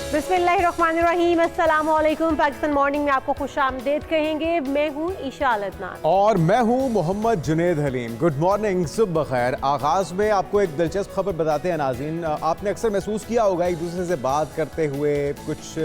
बिस्मिल्लाहिर्रहमानिर्रहीम, अस्सलाम वालेकुम। पाकिस्तान मॉर्निंग में आपको खुशामदीद कहेंगे। मैं हूँ ईशा अल-अदनान और मैं हूँ मोहम्मद जुनेद हलीम। गुड मॉर्निंग, सुबह खैर। आगाज़ में आपको एक दिलचस्प खबर बताते हैं नाज़रीन। आपने अक्सर महसूस किया होगा एक दूसरे से बात करते हुए, कुछ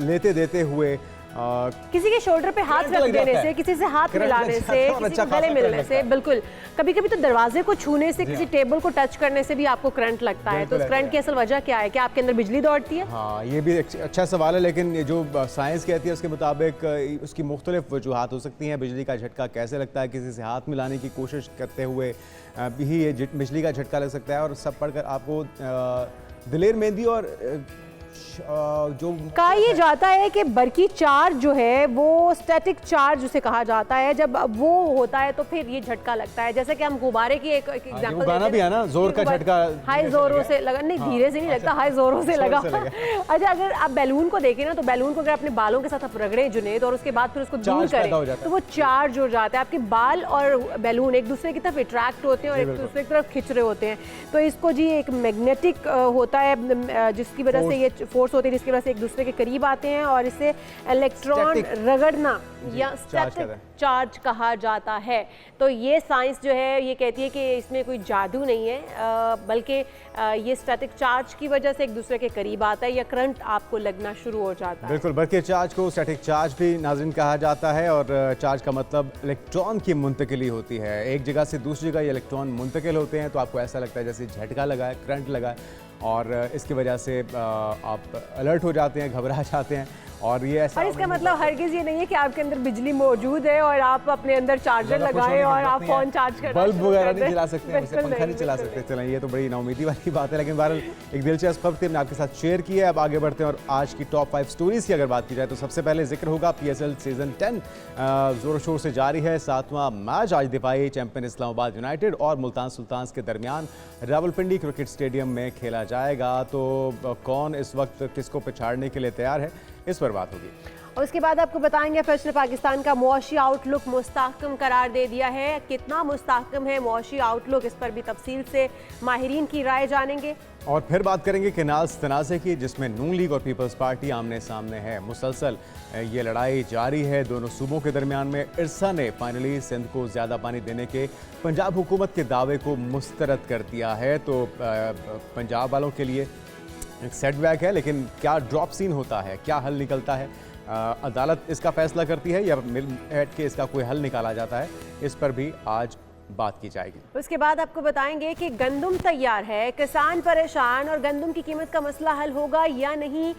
लेते देते हुए, किसी के शोल्डर पे हाथ रख देने से, किसी से हाथ मिलाने से, किसी को गले मिलने से, बिल्कुल कभी कभी तो दरवाजे को छूने से, किसी टेबल को टच करने से भी आपको करंट लगता है। तो उस करंट की असल वजह क्या है? क्या आपके अंदर बिजली दौड़ती है? हाँ, ये भी अच्छा सवाल है, लेकिन ये जो साइंस कहती है उसके मुताबिक उसकी मुख्तलिफ वजूहात हो सकती हैं। बिजली का झटका कैसे लगता है, किसी से हाथ मिलाने की कोशिश करते हुए भी ये बिजली का झटका लग सकता है। और सब पढ़कर आपको दिलेर मेहंदी और जो कहा ये जाता है कि बरकी चार्ज जो है वो स्टैटिक चार्ज उसे कहा जाता है। जब वो होता है तो फिर ये झटका लगता है। जैसे कि हम गुब्बारे की एक एग्जांपल गाना भी है ना, जोर का झटका, हाई जोरों से लगा, नहीं धीरे से नहीं लगता, हाई जोरों से लगा। अच्छा, अगर आप बैलून को देखें ना, तो बैलून को अगर अपने बालों के साथ आप रगड़े जुनेद और उसके बाद फिर उसको दूर करें तो वो चार्ज हो जाता है। आपके बाल और बैलून एक दूसरे की तरफ अट्रैक्ट होते हैं और एक दूसरे की तरफ खिंच रहे होते हैं। तो इसको जी एक मैग्नेटिक होता है जिसकी वजह से ये फोर्स होती है, जिसकी वजह से एक दूसरे के करीब आते हैं और इसे इलेक्ट्रॉन रगड़ना या स्टैटिक चार्ज कहा जाता है। तो ये साइंस जो है ये कहती है कि इसमें कोई जादू नहीं है, बल्कि ये स्टैटिक चार्ज की वजह से एक दूसरे के करीब आता है या करंट आपको लगना शुरू हो जाता है। बिल्कुल, बल्कि चार्ज को स्टैटिक चार्ज भी नाज़रीन कहा जाता है। और चार्ज का मतलब इलेक्ट्रॉन की मुंतकिली होती है। एक जगह से दूसरी जगह ये इलेक्ट्रॉन मुंतकिल होते हैं तो आपको ऐसा लगता है जैसे झटका लगा है, करंट लगा है, और इसकी वजह से आप अलर्ट हो जाते हैं, घबरा जाते हैं। और ये ऐसा, और इसका मतलब हरगिज़ ये नहीं है कि आपके अंदर बिजली मौजूद है और आप अपने अंदर चार्जर लगाएं और आप फोन चार्ज करें, बल्ब वगैरह नहीं जला सकते हैं, पंखा नहीं चला सकते। चलें, ये तो बड़ी नाउमीदी वाली बात है, लेकिन बहरहाल एक दिलचस्प खबर थी, हमने आपके साथ शेयर की है। अब आगे बढ़ते हैं और आज की टॉप 5 स्टोरीज की अगर बात की जाए तो सबसे पहले जिक्र होगा PSL सीजन 10 जोर शोर से जारी है। 7वां मैच आज दिफाई चैंपियन इस्लामाबाद यूनाइटेड और मुल्तान सुल्तान्स के दरमियान रावलपिंडी क्रिकेट स्टेडियम में खेला जाएगा। तो कौन इस वक्त किसको पिछाड़ने के लिए तैयार है, इस पर बात होगी। और उसके बाद आपको बताएंगे फैशन पाकिस्तान का मुआशी आउटलुक मुस्तहकम करार दे दिया है। कितना मुस्तहकम है मुआशी आउटलुक, इस पर भी तफसील से माहिरीन की राय जानेंगे। और फिर बात करेंगे केनाल्स तनाज़े की, जिसमें नून लीग और पीपल्स पार्टी आमने सामने है। मुसलसल ये लड़ाई जारी है दोनों सूबों के दरमियान में। इरसा ने फाइनली सिंध को ज़्यादा पानी देने के पंजाब हुकूमत के दावे को मुस्तरद कर दिया है। तो पंजाब वालों के लिए एक सेटबैक है, लेकिन क्या ड्रॉप सीन होता है, क्या हल निकलता है, अदालत इसका फैसला करती है या मिल बैठ के इसका कोई हल निकाला जाता है, इस पर भी आज बात की जाएगी। उसके बाद आपको बताएंगे कि गंदम तैयार है, किसान परेशान और गंदम की कीमत का मसला हल होगा या नहीं,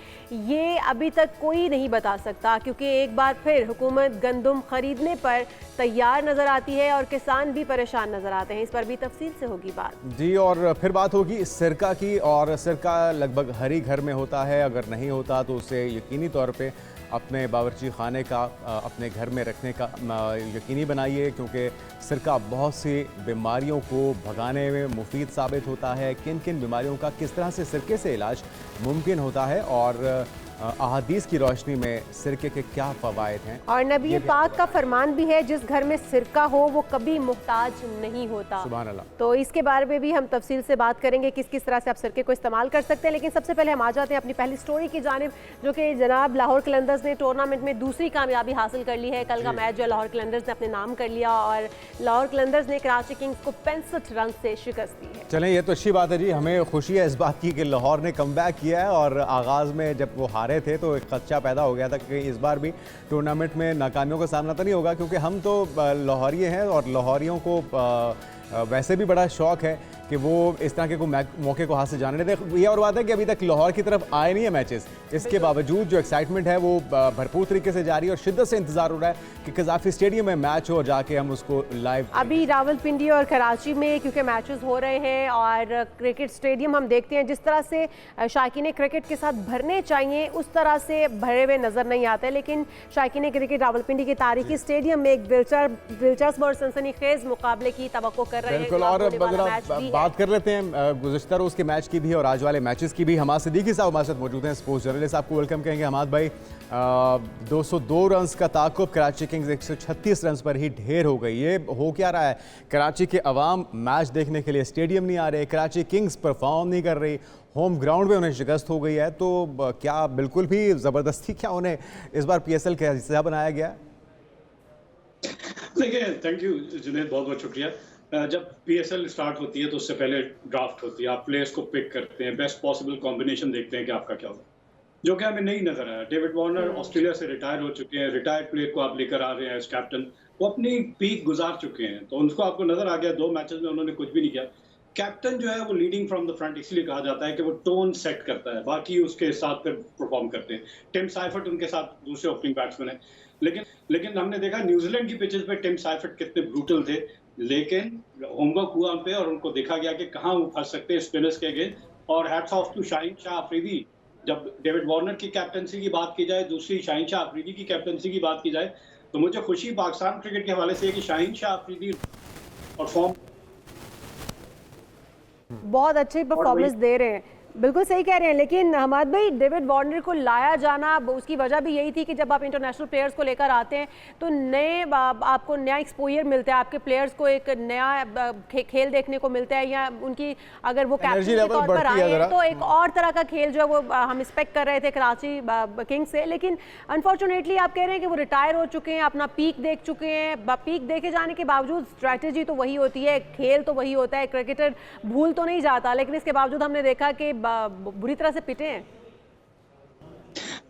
ये अभी तक कोई नहीं बता सकता, क्योंकि एक बार फिर हुकूमत गंदम खरीदने पर तैयार नजर आती है और किसान भी परेशान नजर आते हैं। इस पर भी तफसील से होगी बात जी। और फिर बात होगी सिरका की, और सिरका लगभग हर ही घर में होता है। अगर नहीं होता तो उसे यकीनी तौर पे अपने बावर्ची खाने का अपने घर में रखने का यकीनी बनाइए, क्योंकि सिरका बहुत सी बीमारियों को भगाने में मुफीद साबित होता है। किन किन बीमारियों का किस तरह से सिरके से इलाज मुमकिन होता है और अहादीस की रोशनी में सिरके के क्या फ़वाइद हैं। और नबी पाक का फरमान भी है, जिस घर में सिरका हो वो कभी मुहताज नहीं होता। सुभान अल्लाह। तो इसके बारे में भी हम तफसील से बात करेंगे किस किस तरह से आप सिरके को इस्तेमाल कर सकते हैं। लेकिन सबसे पहले हम आ जाते हैं अपनी पहली स्टोरी की जानिब, जो कि जनाब लाहौर कलंदर्स ने टूर्नामेंट में दूसरी कामयाबी हासिल कर ली है। कल का मैच जो लाहौर कलंदर्स ने अपने नाम कर लिया और लाहौर कलंदर्स ने कराची किंग्स को 65 रन से शिकस्त दी है। चलें, ये तो अच्छी बात है जी। हमें खुशी है इस बात की कि लाहौर ने कमबैक किया है। और आगाज़ में जब वो हारे थे तो एक खदशा पैदा हो गया था कि इस बार भी टूर्नामेंट में नाकामियों का सामना तो नहीं होगा, क्योंकि हम तो लाहौरिये हैं और लाहौरियों को वैसे भी बड़ा शौक़ है कि वो इस तरह के कोई मौके को हाथ से जाने दें। ये और बात है कि अभी तक लाहौर की तरफ आए नहीं है मैचेस, इसके बावजूद जो एक्साइटमेंट है वो भरपूर तरीके से जारी है और शिद्दत से इंतजार हो रहा है कि कज़ाफ़ी स्टेडियम में मैच हो और जाके हम उसको लाइव। अभी रावलपिंडी और कराची में क्योंकि मैचेस हो रहे हैं और क्रिकेट स्टेडियम हम देखते हैं जिस तरह से शायकीन क्रिकेट के साथ भरने चाहिए उस तरह से भरे हुए नजर नहीं आते। लेकिन शायकीन क्रिकेट रावलपिंडी के तारीखी स्टेडियम में एक दिलचस्प और सनसनीखेज मुकाबले की तवक्को कर रहे हैं। और बात कर लेते हैं गुज़िश्ता रोज़ के मैच की भी और आज वाले मैचेस की भी। हमाद सिद्दीकी साहब हमारे साथ मौजूद हैं, स्पोर्ट्स जर्नलिस्ट। आपको वेलकम कहेंगे हमाद भाई। 202 रन्स का ताक़ुब, कराची किंग्स 136 रन्स पर ही ढेर हो गई। ये हो क्या रहा है? कराची के अवाम मैच देखने के लिए स्टेडियम नहीं आ रहे, कराची किंग्स परफॉर्म नहीं कर रही, होम ग्राउंड में उन्हें शिकस्त हो गई है। तो क्या बिल्कुल भी ज़बरदस्ती क्या उन्हें इस बार PSL का हिस्सा बनाया गया? देखिए, थैंक यू जुनैद, बहुत बहुत शुक्रिया। जब PSL स्टार्ट होती है तो उससे पहले ड्राफ्ट होती है, आप प्लेयर्स को पिक करते हैं, बेस्ट पॉसिबल कॉम्बिनेशन देखते हैं कि आपका क्या होगा, जो कि हमें नहीं नजर आया। डेविड वार्नर ऑस्ट्रेलिया से रिटायर हो चुके हैं, रिटायर्ड प्लेयर को आप लेकर आ रहे हैं एज कैप्टन, वो अपनी पीक गुजार चुके हैं, तो उनको आपको नजर आ गया 2 मैचेस में उन्होंने कुछ भी नहीं किया। कैप्टन जो है वो लीडिंग फ्रॉम द फ्रंट इसलिए कहा जाता है कि वो टोन सेट करता है, बाकी उसके साथ फिर परफॉर्म करते हैं। टिम साइफर्ट उनके साथ दूसरे ओपनिंग बैट्समैन है, लेकिन हमने देखा न्यूजीलैंड की पिचेस पे टिम साइफर्ट कितने ब्रूटल थे, लेकिन होमवर्क हुआ उन पे और उनको देखा गया कि कहाँ वो फंस सकते हैं स्पिनर्स के अगेंस्ट। और hats off to Shaheen Shah Afridi. जब डेविड वार्नर की कैप्टनसी की बात की जाए, दूसरी शाहीन शाह अफरीदी की कैप्टनसी की बात की जाए, तो मुझे खुशी पाकिस्तान क्रिकेट के हवाले से है कि शाहीन शाह अफरीदी और फॉर्म बहुत अच्छी परफॉर्मेंस दे रहे हैं। बिल्कुल सही कह रहे हैं, लेकिन हमाद भाई डेविड वार्नर को लाया जाना, उसकी वजह भी यही थी कि जब आप इंटरनेशनल प्लेयर्स को लेकर आते हैं तो आपको नया एक्सपोजर मिलता है, आपके प्लेयर्स को एक नया खेल देखने को मिलता है, या उनकी अगर वो कैप्टन के तौर पर आए हैं तो एक और तरह का खेल जो है वो हम एक्सपेक्ट कर रहे थे कराची किंग्स से। लेकिन अनफॉर्चुनेटली आप कह रहे हैं कि वो रिटायर हो चुके हैं, अपना पीक देख चुके हैं। पीक देखे जाने के बावजूद स्ट्रैटेजी तो वही होती है, खेल तो वही होता है, क्रिकेटर भूल तो नहीं जाता, लेकिन इसके बावजूद हमने देखा कि बुरी तरह से पिटे हैं।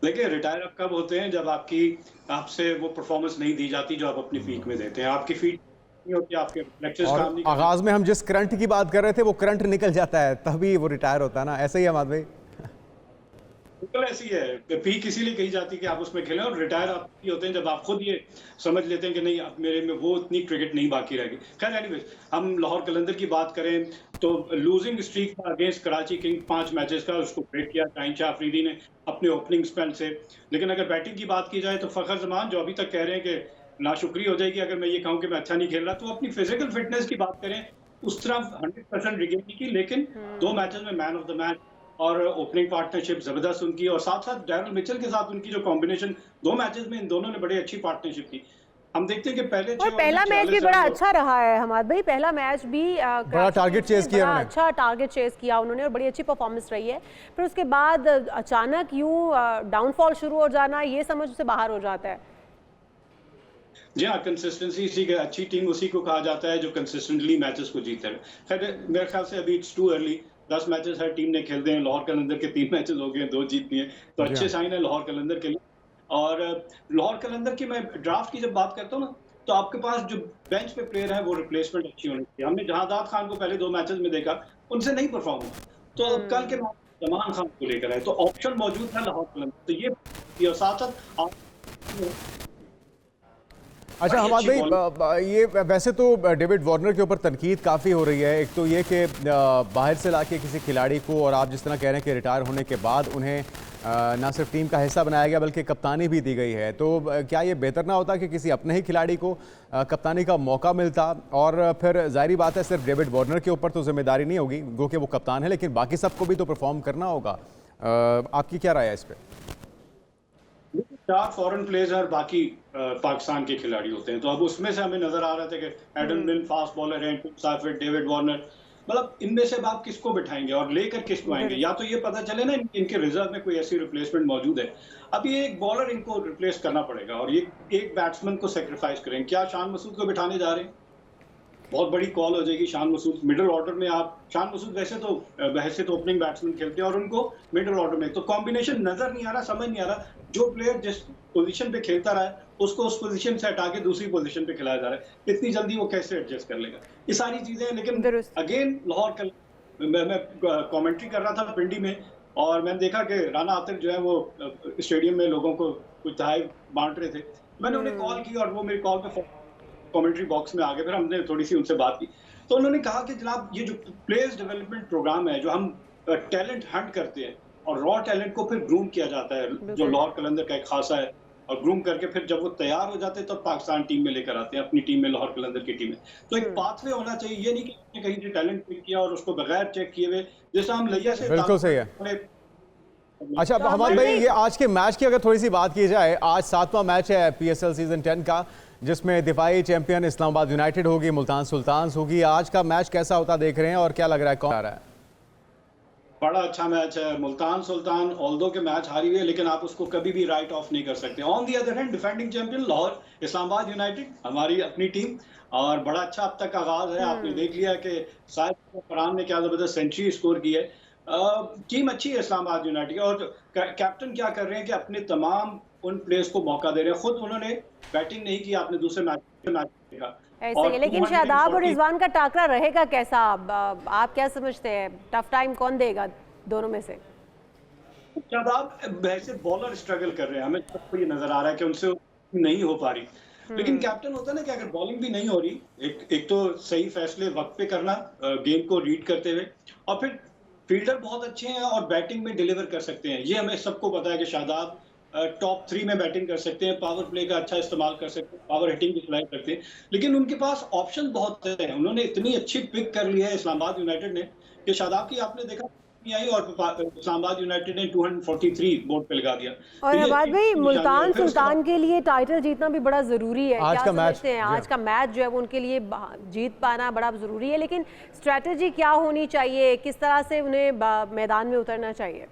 देखिए, रिटायर अब कब होते हैं? जब आपसे वो परफॉर्मेंस नहीं दी जाती जो आप अपनी पीक में देते हैं, आपकी फीट नहीं होती, आपके रिफ्लेक्शंस काम नहीं करते। आगाज में हम जिस करंट की बात कर रहे थे वो करंट निकल जाता है, तभी वो रिटायर होता है ना, ऐसे ही है हमाद भाई। बिल्कुल ऐसी है, पीक इसीलिए कही जाती है कि आप उसमें खेलें, और रिटायर आप होते हैं जब आप खुद ये समझ लेते हैं कि नहीं, अब मेरे में वो इतनी क्रिकेट नहीं बाकी रहेगी। खैर एनीवेज, हम लाहौर कलंदर की बात करें तो लूजिंग स्ट्रीक था अगेंस्ट कराची किंग 5 मैचेस का, उसको ब्रेक किया शाहीन शाह अफरीदी ने अपने ओपनिंग स्पेल से। लेकिन अगर बैटिंग की बात की जाए तो फखर जमान, जो अभी तक कह रहे हैं कि नाशुक्री हो जाएगी अगर मैं ये कहूँ कि मैं अच्छा नहीं खेल रहा, तो अपनी फिजिकल फिटनेस की बात करें उस तरफ 100% रिगेन की, लेकिन 2 मैचेस में मैन ऑफ द मैच और ओपनिंग पार्टनरशिप जबरदस्त उनकी, और साथ साथ डैरल मिचेल के साथ उनकी जो कॉम्बिनेशन 2 मैचेस में इन दोनों ने बड़ी अच्छी पार्टनरशिप की। हम देखते हैं कि पहला मैच भी बड़ा अच्छा रहा है हमाद भाई, पहला मैच भी बड़ा टारगेट चेस किया उन्होंने, अच्छा टारगेट चेस किया उन्होंने और बड़ी अच्छी परफॉर्मेंस रही है। फिर उसके बाद अचानक यूं डाउनफॉल शुरू हो जाना, ये समझ से बाहर हो जाता है। जी हाँ, कंसिस्टेंसी इसी के, अच्छी टीम उसी को कहा जाता है जो कंसिस्टेंटली मैचेस को जीतता है। खैर मेरे ख्याल से अभी it's too early, 10 matches her team ने खेलते हैं, लाहौर कलंदर के 3 मैचेस हो गए, 2 जीतनी है, तो अच्छे साइन है लाहौर कलंदर के लिए। और लाहौर कलंदर की मैं ड्राफ्ट की जब बात करता हूँ ना, तो आपके पास जो बेंच पे प्लेयर है वो रिप्लेसमेंट अच्छी होनी चाहिए। हमने जहादाद खान को पहले 2 मैचेस में देखा, उनसे नहीं परफॉर्म हुआ, तो कल के मैच जमान खान को लेकर है, तो ऑप्शन मौजूद था लाहौर कलंदर, तो ये साथ साथ। अच्छा हमाद भाई, ये वैसे तो डेविड वार्नर के ऊपर तनकीद काफ़ी हो रही है। एक तो ये कि बाहर से लाके किसी खिलाड़ी को, और आप जिस तरह कह रहे हैं कि रिटायर होने के बाद उन्हें ना सिर्फ टीम का हिस्सा बनाया गया बल्कि कप्तानी भी दी गई है, तो क्या ये बेहतर ना होता कि किसी अपने ही खिलाड़ी को कप्तानी का मौका मिलता? और फिर जाहिर बात है सिर्फ डेविड वार्नर के ऊपर तो जिम्मेदारी नहीं होगी, गो कि वो कप्तान है, लेकिन बाकी सबको भी तो परफॉर्म करना होगा। आपकी क्या राय है इस पर? 4 फॉरेन प्लेयर्स और बाकी पाकिस्तान के खिलाड़ी होते हैं, तो अब उसमें से हमें नजर आ रहा था कि एडम मिल फास्ट बॉलर हैं, टिम साइफर्ट, डेविड वार्नर, मतलब इनमें से आप किसको बिठाएंगे और लेकर किसको आएंगे? या तो ये पता चले ना इनके रिजर्व में कोई ऐसी रिप्लेसमेंट मौजूद है। अब ये एक बॉलर इनको रिप्लेस करना पड़ेगा और ये एक बैट्समैन को सेक्रीफाइस करेंगे। क्या शान मसूद को बिठाने जा रहे हैं? बहुत बड़ी कॉल हो जाएगी। शान मसूद मिडिल ऑर्डर में, आप शान मसूद वैसे तो ओपनिंग बैट्समैन खेलते हैं और उनको मिडिल ऑर्डर में, तो कॉम्बिनेशन नजर नहीं आ रहा, समझ नहीं आ रहा। जो प्लेयर जिस पोजीशन पे खेलता रहा है उसको उस पोजीशन से हटा के दूसरी पोजीशन पे खिलाया जा रहा है, इतनी जल्दी वो कैसे एडजस्ट कर लेगा? ये सारी चीजें हैं। लेकिन अगेन लाहौर मैं कमेंट्री कर रहा था पिंडी में और मैंने देखा कि राना आतिफ जो है वो स्टेडियम में लोगों को कुछ दहाई बांट रहे थे। मैंने उन्हें कॉल की और वो मेरी कॉल पे कमेंट्री बॉक्स में आ गए। फिर हमने थोड़ी सी उनसे बात की तो उन्होंने कहा कि जनाब ये जो प्लेयर्स डेवलपमेंट प्रोग्राम है, जो हम टैलेंट हंट करते हैं और रॉ टैलेंट को फिर ग्रूम किया जाता है, जो लाहौर कलंदर का एक खासा है और ग्रूम करके फिर जब वो तैयार हो जाते हैं तब पाकिस्तान टीम में लेकर आते हैं, अपनी टीम में, लाहौर कलंदर की टीम में। तो एक पाथवे होना चाहिए, ये नहीं कि आपने कहीं से टैलेंट पिक किया और उसको बगैर चेक किए हुए, जैसा हम लैया से बिल्कुल सही है। अच्छा हमाद भाई, ये आज के मैच की अगर थोड़ी सी बात की जाए, आज 7वां मैच है PSL सीजन 10 का, जिसमें दिफाई चैंपियन इस्लामाबाद यूनाइटेड होगी, मुल्तान सुल्तान्स होगी। आज का मैच कैसा होता देख रहे हैं और क्या लग रहा है, कौन आ रहा है? बड़ा अच्छा मैच है। मुल्तान सुल्तान ऑल्दो के मैच हारी हुई है, लेकिन आप उसको कभी भी राइट ऑफ नहीं कर सकते। On the other hand defending champion Lahore Islamabad United, हमारी अपनी टीम, और बड़ा अच्छा अब तक आगाज है। आपने देख लिया कि साहिब फरहान ने क्या जबरदस्त सेंचुरी स्कोर की है। टीम अच्छी है इस्लामाबाद यूनाइटेड की, और कैप्टन क्या कर रहे हैं कि अपने तमाम उन प्लेयर्स को मौका दे रहे हैं। खुद उन्होंने बैटिंग नहीं की, आपने दूसरे मैच देखा ऐसे ही। लेकिन शादाब और रिजवान का टाकरा रहेगा कैसा? आप क्या समझते हैं, टफ टाइम कौन देगा दोनों में से? शादाब वैसे बॉलर स्ट्रगल कर रहे हैं, हमें सबको ये नजर आ रहा है कि उनसे नहीं हो पा रही। लेकिन कैप्टन होता है ना कि अगर बॉलिंग भी नहीं हो रही, एक तो सही फैसले वक्त पे करना, गेम को रीड करते हुए, और फिर फील्डर बहुत अच्छे हैं और बैटिंग में डिलीवर कर सकते हैं। ये हमें सबको पता है कि शादाब टॉप 3 में बैटिंग कर सकते हैं, पावर प्ले का अच्छा इस्तेमाल कर सकते हैं, पावर हिटिंग भी सिलाई करते हैं, लेकिन उनके पास ऑप्शन बहुत है। उन्होंने इतनी अच्छी पिक कर ली है इस्लामाबाद यूनाइटेड ने कि शादाब की आपने देखा नहीं आई, और इस्लामाबाद यूनाइटेड ने 243 बोर्ड पे लगा दिया। और हमाद भाई, मुल्तान सुल्तान के लिए टाइटल जीतना भी बड़ा जरूरी है। आज क्या का मैच, समझते हैं आज का मैच जो है वो उनके लिए जीत पाना बड़ा जरूरी है, लेकिन स्ट्रेटेजी क्या होनी चाहिए, किस तरह से उन्हें मैदान में उतरना चाहिए?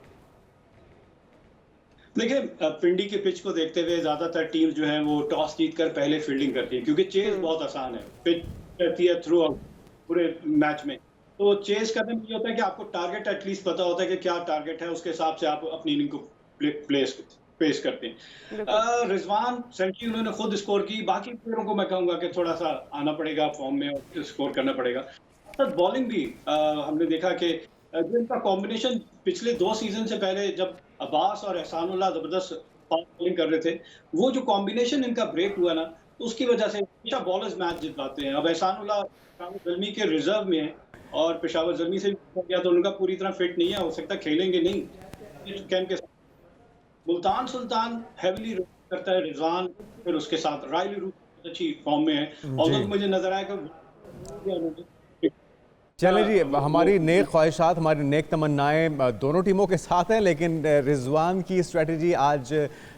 देखिए, पिंडी के पिच को देखते हुए ज्यादातर टीम जो है वो टॉस जीतकर पहले फील्डिंग करती है, क्योंकि चेज बहुत आसान है, पिच रहती है थ्रू आउट पूरे मैच में। तो चेज करने में ये होता है कि आपको टारगेट एटलीस्ट पता होता है कि क्या टारगेट है, उसके हिसाब से आप अपनी इनिंग को पेश करते हैं। रिजवान सेंचुरी उन्होंने खुद स्कोर की, बाकी प्लेयरों को मैं कहूंगा कि थोड़ा सा आना पड़ेगा फॉर्म में और स्कोर करना पड़ेगा। तो बॉलिंग भी हमने देखा कि जिनका कॉम्बिनेशन पिछले 2 सीजन से पहले जब अब्बास और एहसानुल्लाह जबरदस्त बॉलिंग कर रहे थे, वो जो कॉम्बिनेशन इनका ब्रेक हुआ ना, तो उसकी वजह से हमेशा बॉलर्स मैच जितवाते हैं। अब एहसानुल्लाह पेशावर ज़ल्मी के रिजर्व में है और पेशावर ज़ल्मी से हो गया तो उनका पूरी तरह फिट नहीं है, हो सकता खेलेंगे नहीं कैन के साथ। मुल्तान सुल्तान हैवीली करता है रिजवान, फिर उसके साथ रायली रूट अच्छी फॉर्म में है, और मुझे नजर आया कि चलें जी, हमारी नेक ख्वाहिशात, हमारी नेक तमन्नाएं दोनों टीमों के साथ हैं, लेकिन रिजवान की स्ट्रेटजी आज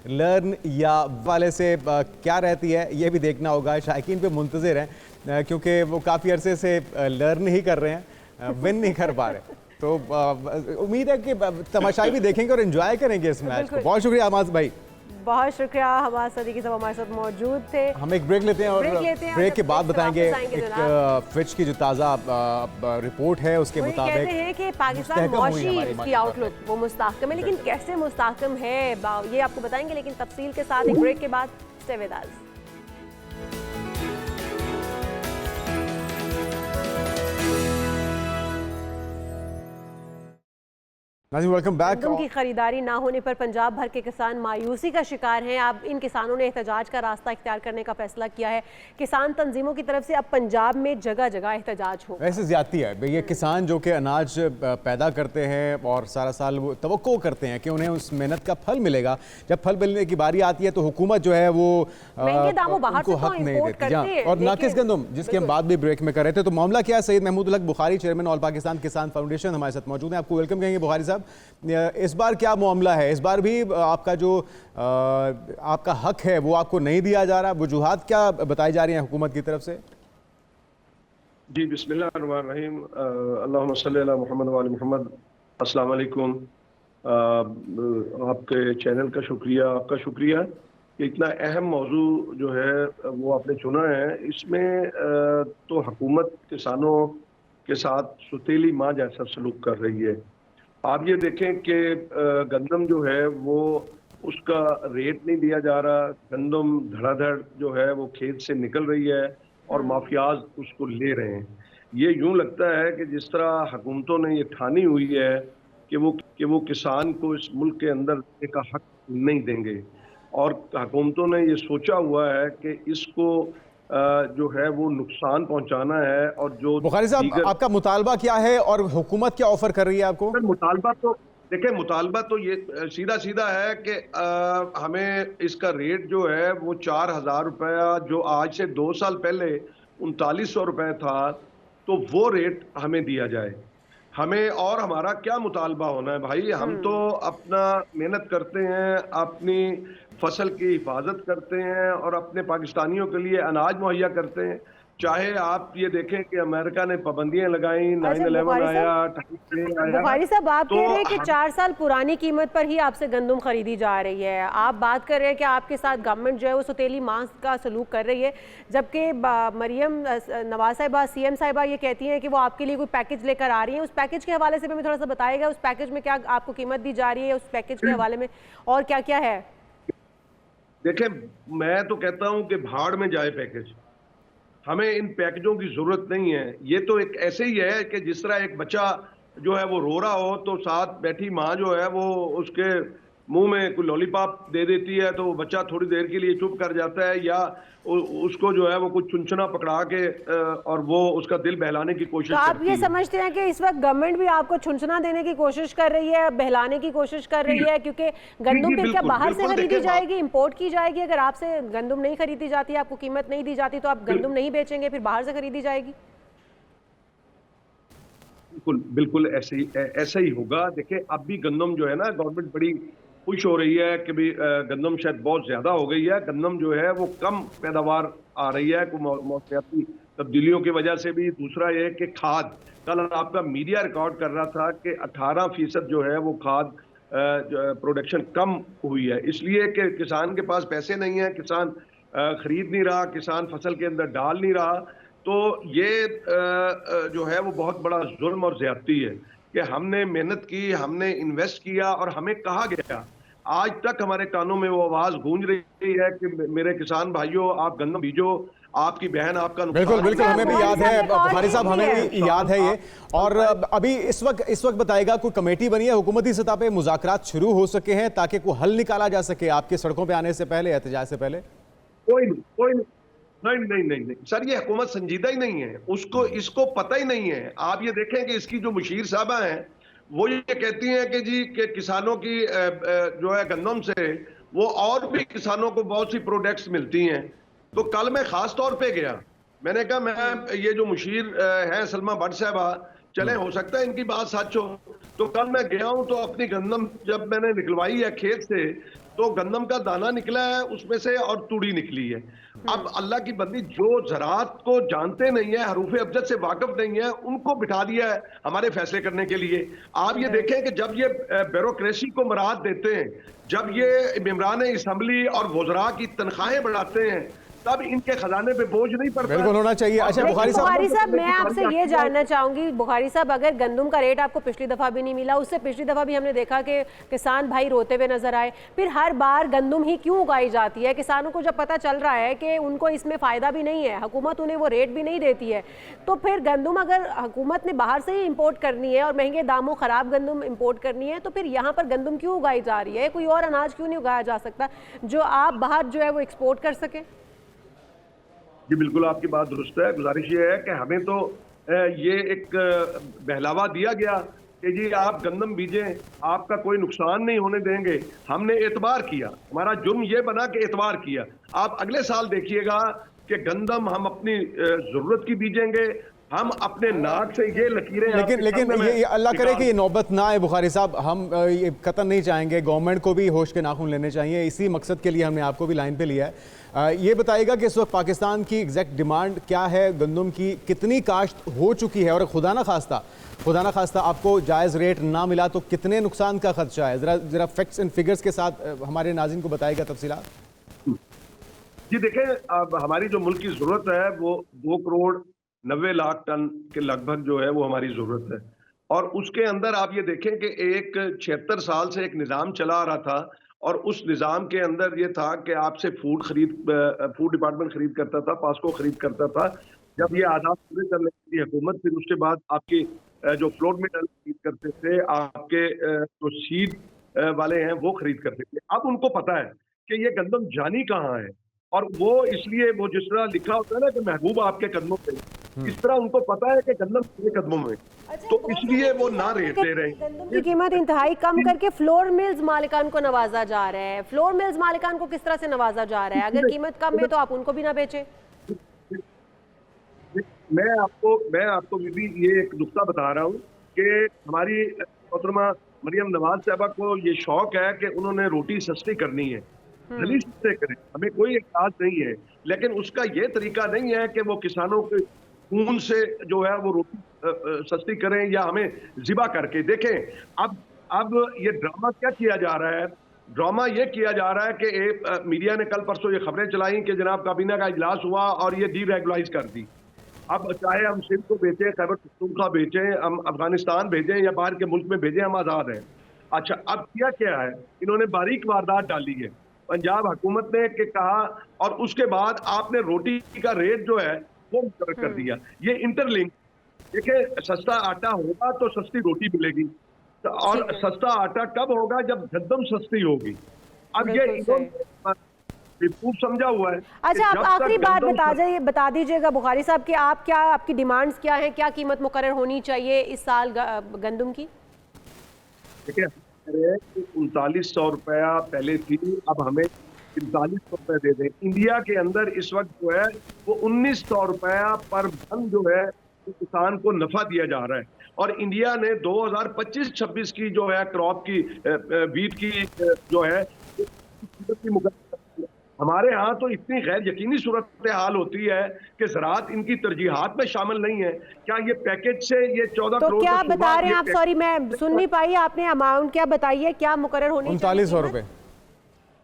लर्न या वाले से क्या रहती है ये भी देखना होगा। शायकीन पे मुंतज़िर हैं क्योंकि वो काफ़ी अरसे से लर्न ही कर रहे हैं, विन नहीं कर पा रहे। तो उम्मीद है कि तमाशाई भी देखेंगे और एंजॉय करेंगे इस मैच को। बहुत शुक्रिया हमाद भाई, बहुत शुक्रिया। हमाद सदीकी साहब हमारे साथ मौजूद थे। हम एक ब्रेक लेते हैं और ब्रेक के बाद बताएंगे एक फिच की जो ताज़ा रिपोर्ट है उसके मुताबिक कहते हैं कि पाकिस्तान मौशी की आउटलुक वो मुस्तहकम है, लेकिन कैसे मुस्तहकम है ये आपको बताएंगे, लेकिन तफसील के साथ एक ब्रेक के बाद। Stay with us. Welcome back. गंदम की खरीदारी ना होने पर पंजाब भर के किसान मायूसी का शिकार हैं। अब इन किसानों ने एहतजाज का रास्ता इख्तियार करने का फैसला किया है। किसान तंजीमों की तरफ से अब पंजाब में जगह जगह एहतजाज हो। वैसे ज्यादती है ये किसान जो कि अनाज पैदा करते हैं और सारा साल वो तवक्को करते हैं कि उन्हें उस मेहनत का फल मिलेगा। जब फल मिलने की बारी आती है तो हुकूमत जो है वो उनको हक नहीं देती। और नाकिस गंदम जिसकी हम बात भी ब्रेक में कर रहे थे, तो मामला क्या है? सईद महमूद उल हक बुखारी, चेयरमैन ऑल पाकिस्तान किसान फाउंडेशन हमारे साथ मौजूद हैं। आपको वेलकम कहेंगे बुखारी साहब। इस बार क्या मामला है? इस बार भी आपका जो आपका हक है वो आपको नहीं दिया जा रहा? वजूहात क्या बताई जा रही हैं हुकूमत की तरफ से? जी बिस्मिल्लाहिर्रहमानिर्रहीम, अल्लाहुम्मा सल्ली अला मुहम्मद व आले मुहम्मद। अस्सलाम वालेकुम। आपके चैनल का शुक्रिया, आपका शुक्रिया कि इतना अहम मौजू जो है वो आपने चुना है। इसमें तो हुकूमत किसानों के साथ सुतीली माँ जैसा सलूक कर रही है। आप ये देखें कि गंदम जो है वो उसका रेट नहीं दिया जा रहा। गंदम धड़ाधड़ जो है वो खेत से निकल रही है और माफियाज उसको ले रहे हैं। ये यूं लगता है कि जिस तरह हुकूमतों ने ये ठानी हुई है कि वो किसान को इस मुल्क के अंदर रहने का हक नहीं देंगे, और हुकूमतों ने ये सोचा हुआ है कि इसको जो है वो नुकसान पहुंचाना है। और जो बुखारी साहब, आपका मुतालबा क्या है और हुकूमत क्या ऑफर कर रही है आपको? देखिए, मुतालबा तो ये सीधा सीधा है कि हमें इसका रेट जो है वो 4,000 रुपया, जो आज से 2 साल पहले 3900 रुपये था, तो वो रेट हमें दिया जाए। हमें और हमारा क्या मुतालबा होना है भाई? हम तो अपना मेहनत करते हैं, अपनी फसल की हिफाजत करते हैं और अपने पाकिस्तानियों के लिए अनाज मुहैया करते हैं। चाहे आप ये देखें कि अमेरिका ने पाबंदियां लगाई, 9/11 आया, 28 आया, बुखारी साहब, आप तो कह रहे हैं कि 4 साल पुरानी कीमत पर ही आपसे गंदम खरीदी जा रही है। आप बात कर रहे हैं कि आपके साथ गवर्नमेंट जो है वो सौतेली मांस का सलूक कर रही है, जबकि मरियम नवाज साहिबा, सीएम साहिबा ये कहती हैं कि वो आपके लिए कोई पैकेज लेकर आ रही हैं। उस पैकेज के हवाले से भी हमें थोड़ा सा बताएगा, उस पैकेज में क्या आपको कीमत दी जा रही है, उस पैकेज के हवाले में और क्या क्या है? देखें, मैं तो कहता हूं कि भाड़ में जाए पैकेज। हमें इन पैकेजों की जरूरत नहीं है। ये तो एक ऐसे ही है कि जिस तरह एक बच्चा जो है वो रो रहा हो तो साथ बैठी माँ जो है वो उसके मुंह में कोई लॉलीपॉप दे देती है, तो वो बच्चा थोड़ी देर के लिए चुप कर जाता है, या उसको जो है वो कुछ चुनचुना पकड़ा के और वो उसका दिल बहलाने की कोशिश तो आप करती ये है। समझते हैं कि इस वक्त गवर्नमेंट भी आपको छुनछुना देने की कोशिश कर रही है, बहलाने की कोशिश कर रही है, क्योंकि गंदम फिर क्या बाहर से खरीदी जाएगी, इंपोर्ट की जाएगी? अगर आपसे गंदम नहीं खरीदी जाती, आपको कीमत नहीं दी जाती, तो आप गंदम नहीं बेचेंगे, फिर बाहर से खरीदी जाएगी? बिल्कुल बिल्कुल ऐसे ही होगा। देखिए, अब भी गंदम जो है ना, गवर्नमेंट बड़ी खुश हो रही है कि भी गंदम शायद बहुत ज्यादा हो गई है। गंदम जो है वो कम पैदावार आ रही है, कुछ मौसमियाती तब्दीलियों की वजह से भी। दूसरा ये कि खाद, कल आपका मीडिया रिकॉर्ड कर रहा था कि 18% जो है वो खाद प्रोडक्शन कम हुई है, इसलिए कि किसान के पास पैसे नहीं है, किसान खरीद नहीं रहा, किसान फसल के अंदर डाल नहीं रहा। तो ये जो है वो बहुत बड़ा जुल्म और ज्यादती है कि हमने मेहनत की, हमने इन्वेस्ट किया और हमें कहा गया। आज तक हमारे कानों में वो आवाज गूंज रही है कि मेरे किसान भाइयों, आप गन्ना बीजो, आपकी बहन आपका बिल्कुल बिल्कुल, हमें भी याद है बुखारी साहब, हमें भी याद है ये। और अभी इस वक्त बताएगा, कोई कमेटी बनी है हुकूमती सतह पे, मुज़ाकरात शुरू हो सके हैं ताकि कोई हल निकाला जा सके आपके सड़कों पे आने से पहले, एहतजाज से पहले? कोई नहीं सर, ये हुकूमत संजीदा ही नहीं है, उसको इसको पता ही नहीं है। आप ये देखें कि इसकी जो मुशीर साहबा हैं वो ये कहती हैं कि जी के किसानों की जो है गंदम से वो और भी किसानों को बहुत सी प्रोडक्ट्स मिलती हैं। तो कल मैं खास तौर पे गया, मैंने कहा मैं ये जो मुशीर है सलमा भट्ट साहबा, चले हो सकता है इनकी बात सच हो। तो कल मैं गया हूं तो अपनी गंदम जब मैंने निकलवाई है खेत से, तो गंदम का दाना निकला है उसमें से और तूड़ी निकली है। अब अल्लाह की बंदी जो ज़राअत को जानते नहीं है, हरूफ अबजद से वाकिफ नहीं है, उनको बिठा दिया है हमारे फैसले करने के लिए। आप ये देखें कि जब ये ब्यूरोक्रेसी को मराद देते हैं, जब ये मेंबरान असम्बली और वज़रा की तनख्वाहें बढ़ाते हैं, तब इनके खजाने पे बोझ नहीं पड़ता। बिल्कुल होना चाहिए। अच्छा बुखारी साहब, मैं आपसे ये जानना चाहूंगी, बुखारी साहब, अगर गंदम का रेट आपको पिछली दफा भी नहीं मिला, उससे पिछली दफा भी हमने देखा कि किसान भाई रोते हुए नजर आए, फिर हर बार गंदम ही क्यों उगाई जाती है? किसानों को जब पता चल रहा है कि उनको इसमें फायदा भी नहीं है, हुकूमत उन्हें वो रेट भी नहीं देती है, तो फिर गंदम अगर हुकूमत ने बाहर से ही इम्पोर्ट करनी है और महंगे दामों खराब गंदम इम्पोर्ट करनी है, तो फिर यहाँ पर गंदम क्यों उगाई जा रही है? कोई और अनाज क्यों नहीं उगाया जा सकता जो आप बाहर जो है वो एक्सपोर्ट कर सके? जी बिल्कुल, आपकी बात दुरुस्त है। गुजारिश ये है कि हमें तो ये एक बहलावा दिया गया कि जी आप गंदम बीजें, आपका कोई नुकसान नहीं होने देंगे। हमने एतबार किया, हमारा जुर्म ये बना कि एतबार किया। आप अगले साल देखिएगा कि गंदम हम अपनी जरूरत की बीजेंगे, हम अपने नाक से ये लकीरें। लेकिन ये अल्लाह करे कि ये नौबत ना आए बुखारी साहब, हम ये कतन नहीं चाहेंगे। गवर्नमेंट को भी होश के नाखून लेने चाहिए, इसी मकसद के लिए हमने आपको भी लाइन पे लिया है। ये बताइएगा कि इस वक्त पाकिस्तान की एग्जैक्ट डिमांड क्या है गंदम की, कितनी काश्त हो चुकी है, और खुदा ना खास्ता आपको जायज़ रेट ना मिला तो कितने नुकसान का खदशा है? जरा फैक्ट्स एंड फिगर्स के साथ हमारे नाज़रीन को बताइएगा तफसीलात। जी देखें, अब हमारी जो मुल्क की जरूरत है वो 2,90,00,000 टन के लगभग जो है वो हमारी जरूरत है। और उसके अंदर आप ये देखें कि एक 76 साल से एक निज़ाम चला आ रहा था, और उस निज़ाम के अंदर ये था कि आपसे फूड डिपार्टमेंट खरीद करता था, पास्को खरीद करता था। जब ये आदात पूरे कर लेती थी हुकूमत, फिर उसके बाद आपकी जो फ्लोर मिल खरीद करते थे, आपके जो सीड वाले हैं वो खरीद करते थे। अब उनको पता है कि ये गंदम जानी कहाँ है, और वो इसलिए वो जिस तरह लिखा होता है ना कि महबूब आपके कदमों पे, इस तरह उनको पता है कि गंदम मेरे कदमों में, तो इसलिए वो ना रेट दे रहे हैं। गंदम की कीमत इंतहाई कम करके फ्लोर मिल्स मालिकान को नवाजा जा रहा है। फ्लोर मिल्स मालिकान को किस तरह से नवाजा जा रहा है? अगर कीमत कम है तो आप उनको भी ना बेचें। मैं आपको भी ये एक नुक्ता बता रहा हूँ कि हमारी मोहतरमा मरियम नवाज साहबा को ये शौक है कि उन्होंने रोटी सस्ती करनी है, भली सस्ते करें, हमें कोई एतराज नहीं है, लेकिन उसका ये तरीका नहीं है कि वो किसानों के खून से जो है वो रोटी सस्ती करें या हमें जिबा करके देखें। अब ये ड्रामा क्या किया जा रहा है? ड्रामा ये किया जा रहा है कि मीडिया ने कल परसों ये खबरें चलाई कि जनाब काबीना का इजलास हुआ और ये डीरेगुलाइज कर दी। अब चाहे हम सिंध को बेचें, खैबर पख्तूनख्वा बेचें, हम अफगानिस्तान भेजें या बाहर के मुल्क में भेजें, हम आज़ाद हैं। अच्छा, अब किया क्या है? इन्होंने बारीक वारदात डाली है पंजाब हुकूमत ने कि कहा, और उसके बाद आपने रोटी का रेट जो है वो मुकर्रर कर दिया। ये इंटरलिंक, देखिए सस्ता आटा होगा तो सस्ती रोटी मिलेगी, और सस्ता आटा कब होगा? जब गंदम सस्ती होगी। अब ये इन्होंने खूब समझा हुआ है। अच्छा, आप आखिरी बात बता दीजिएगा बुखारी साहब कि आप क्या, आपकी डिमांड्स क्या हैं, क्या कीमत मुकर्रर होनी चाहिए इस साल गंदम की? देखिए 3900 रुपया पहले थी, अब हमें 4500 रुपए दे दें। इंडिया के अंदर इस वक्त जो है वो 1900 रुपया पर मन जो है किसान को नफा दिया जा रहा है, और इंडिया ने 2025-26 की जो है क्रॉप की वीट की जो है हमारे यहाँ तो इतनी गैर यकीनी सूरत हाल होती है कि ज़राअत इनकी तरजीहात में शामिल नहीं है। क्या ये पैकेज से ये 14 तो करोड़ क्या बता रहे हैं आप? सॉरी मैं सुन नहीं पाई, आपने अमाउंट क्या बताइए, क्या मुकर्रर होनी चाहिए? 3900 रुपये।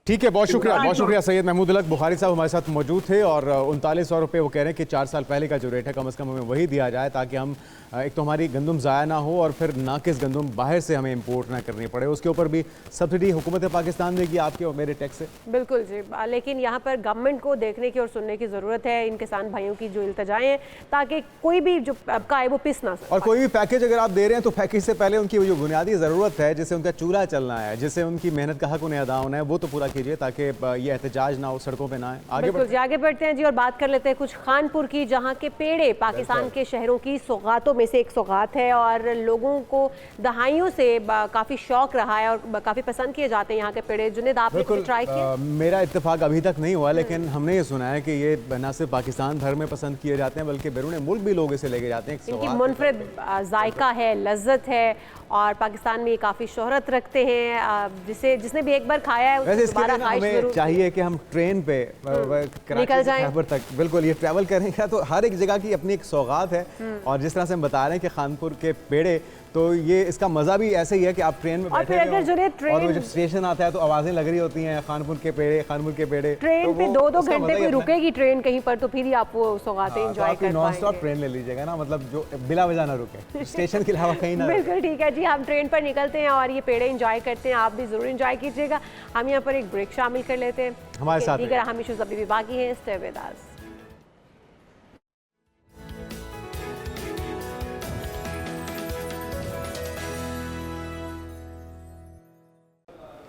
ठीक है, बहुत शुक्रिया सैयद महमूद उल हक बुखारी साहब हमारे साथ मौजूद थे। और 3900 रुपये वो कह रहे हैं कि 4 साल पहले का जो रेट है कम से कम हमें वही दिया जाए, ताकि हम एक तो हमारी गंदम ज़ाया ना हो और फिर नाकिस गंदम बाहर से हमें इंपोर्ट ना करनी पड़े। उसके ऊपर भी सब्सिडी हुकूमत पाकिस्तान देगी आपके और मेरे टैक्स से। बिल्कुल जी, लेकिन यहाँ पर गवर्नमेंट को देखने की और सुनने की ज़रूरत है इन किसान भाइयों की जो इल्तजाएं हैं, ताकि कोई भी जो आपका है वो पिस ना सके। और कोई भी पैकेज अगर आप दे रहे हैं तो पैकेज से पहले उनकी जो बुनियादी ज़रूरत है, जिससे उनका चूल्हा चलना है, जिससे उनकी मेहनत का हक उन्हें अदा होना है, वो तो पूरा कीजिए, ताकि ये एहतजाज ना हो, सड़कों पे ना आए। आगे बढ़ते हैं जी और बात कर लेते हैं कुछ खानपुर की, जहाँ के पेड़े पाकिस्तान के शहरों की सौगातों में से एक सौगात है और लोगों को दहाइयों से काफ़ी शौक रहा है और काफ़ी पसंद किए जाते हैं यहाँ के पेड़े। जुनेद, आपने ट्राई किया? मेरा इत्तेफाक अभी तक नहीं हुआ, लेकिन हमने ये सुना है कि ये न सिर्फ पाकिस्तान भर में पसंद किए जाते हैं बल्कि बैरून मुल्क भी लोग इसे लेके जाते हैं। इनकी मुनफरिद जायका है, लज्जत है और पाकिस्तान में ये काफ़ी शोहरत रखते हैं। जिसने भी एक बार खाया है वैसे इसके लिए हमें चाहिए कि हम ट्रेन पे निकल जाएं खैबर तक बिल्कुल ये ट्रैवल करेंगे तो हर एक जगह की अपनी एक सौगात है। और जिस तरह से हम बता रहे हैं कि खानपुर के पेड़े, तो ये इसका मजा भी ऐसे ही है कि आप ट्रेन में बैठे हैं और वो जब स्टेशन आता है तो आवाजें लग रही होती हैं खानपुर के पेड़े, खानपुर के पेड़े। ट्रेन पे 2-2 घंटे कोई रुकेगी ट्रेन कहीं पर तो फिर ही आप वो सौगातें एंजॉय कर पाएंगे। नॉन स्टॉप ट्रेन ले लीजिएगा ना, मतलब जो बिला वजह ना रुके, स्टेशन के अलावा कहीं ना। बिल्कुल ठीक है जी, हम ट्रेन पर निकलते हैं और ये पेड़े एंजॉय करते हैं, आप भी जरूर एंजॉय कीजिएगा। हम यहाँ पर एक ब्रेक शामिल कर लेते हैं, हमारे साथ दीगर अहम इश्यूज अभी भी बाकी हैं। Stay with us.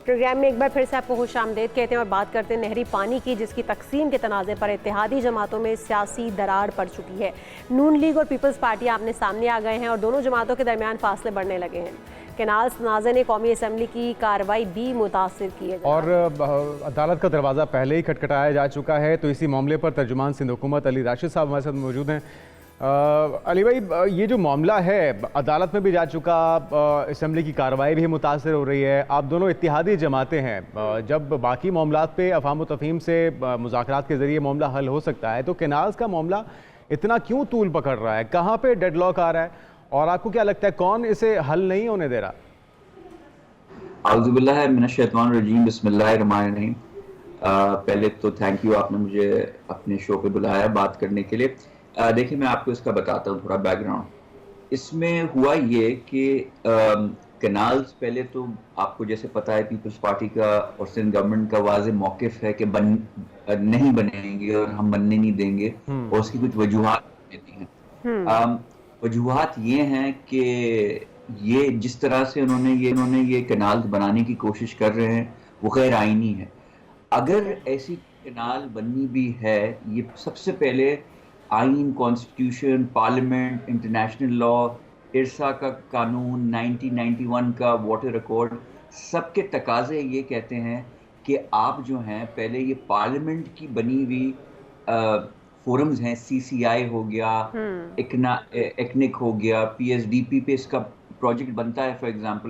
प्रोग्राम में एक बार फिर से आपको खुशामदीद कहते हैं और बात करते हैं नहरी पानी की, जिसकी तकसीम के तनाज़े पर इत्तेहादी जमातों में सियासी दरार पड़ चुकी है। नून लीग और पीपल्स पार्टी आमने सामने आ गए हैं और दोनों जमातों के दरमियान फासले बढ़ने लगे हैं। केनाल तनाज़े ने कौमी असम्बली की कार्रवाई भी मुतासिर की है और अदालत का दरवाज़ा पहले ही खटखटाया जा चुका है। तो इसी मामले पर तर्जुमान सिंध हुकूमत अली राशिद साहब हमारे साथ मौजूद हैं। अली भाई, ये जो मामला है अदालत में भी जा चुका, असम्बली की कार्रवाई भी मुतासर हो रही है, आप दोनों इत्तेहादी जमातें हैं, जब बाकी मामलात पे अफ़ाम तफ़हीम से मुज़ाकरात के ज़रिए मामला हल हो सकता है, तो केनाल्स का मामला इतना क्यों तूल पकड़ रहा है? कहाँ पे डेडलॉक आ रहा है और आपको क्या लगता है कौन इसे हल नहीं होने दे रहा? आउज़ुबिल्लाहि मिनश्शैतानिर्रजीम, बिस्मिल्लाहिर्रहमानिर्रहीम। पहले तो थैंक यू, आपने मुझे अपने शो पे बुलाया बात करने के लिए। देखिए, मैं आपको इसका बताता हूँ थोड़ा बैकग्राउंड। इसमें हुआ ये कि कैनाल्स पहले तो आपको जैसे पता है पीपल्स पार्टी का और सिंध गवर्नमेंट का वाज़े मौक़िफ़ है कि नहीं बनेंगे और हम बनने नहीं देंगे, और उसकी कुछ वजूहात देती हैं। वजूहात ये हैं कि ये जिस तरह से उन्होंने ये कैनाल बनाने की कोशिश कर रहे हैं वो गैर आईनी है। अगर ऐसी कैनाल बननी भी है, ये सबसे पहले आइन, कॉन्स्टिट्यूशन, पार्लियामेंट, इंटरनेशनल लॉ, इरसा का कानून, 1991 का वाटर रिकॉर्ड, सबके तकाजे ये कहते हैं कि आप जो हैं पहले ये पार्लियामेंट की बनी हुई फोरम्स हैं, सीसीआई हो गया, एक्निक हो गया, पीएसडीपी पे इसका प्रोजेक्ट बनता है फॉर एग्जांपल,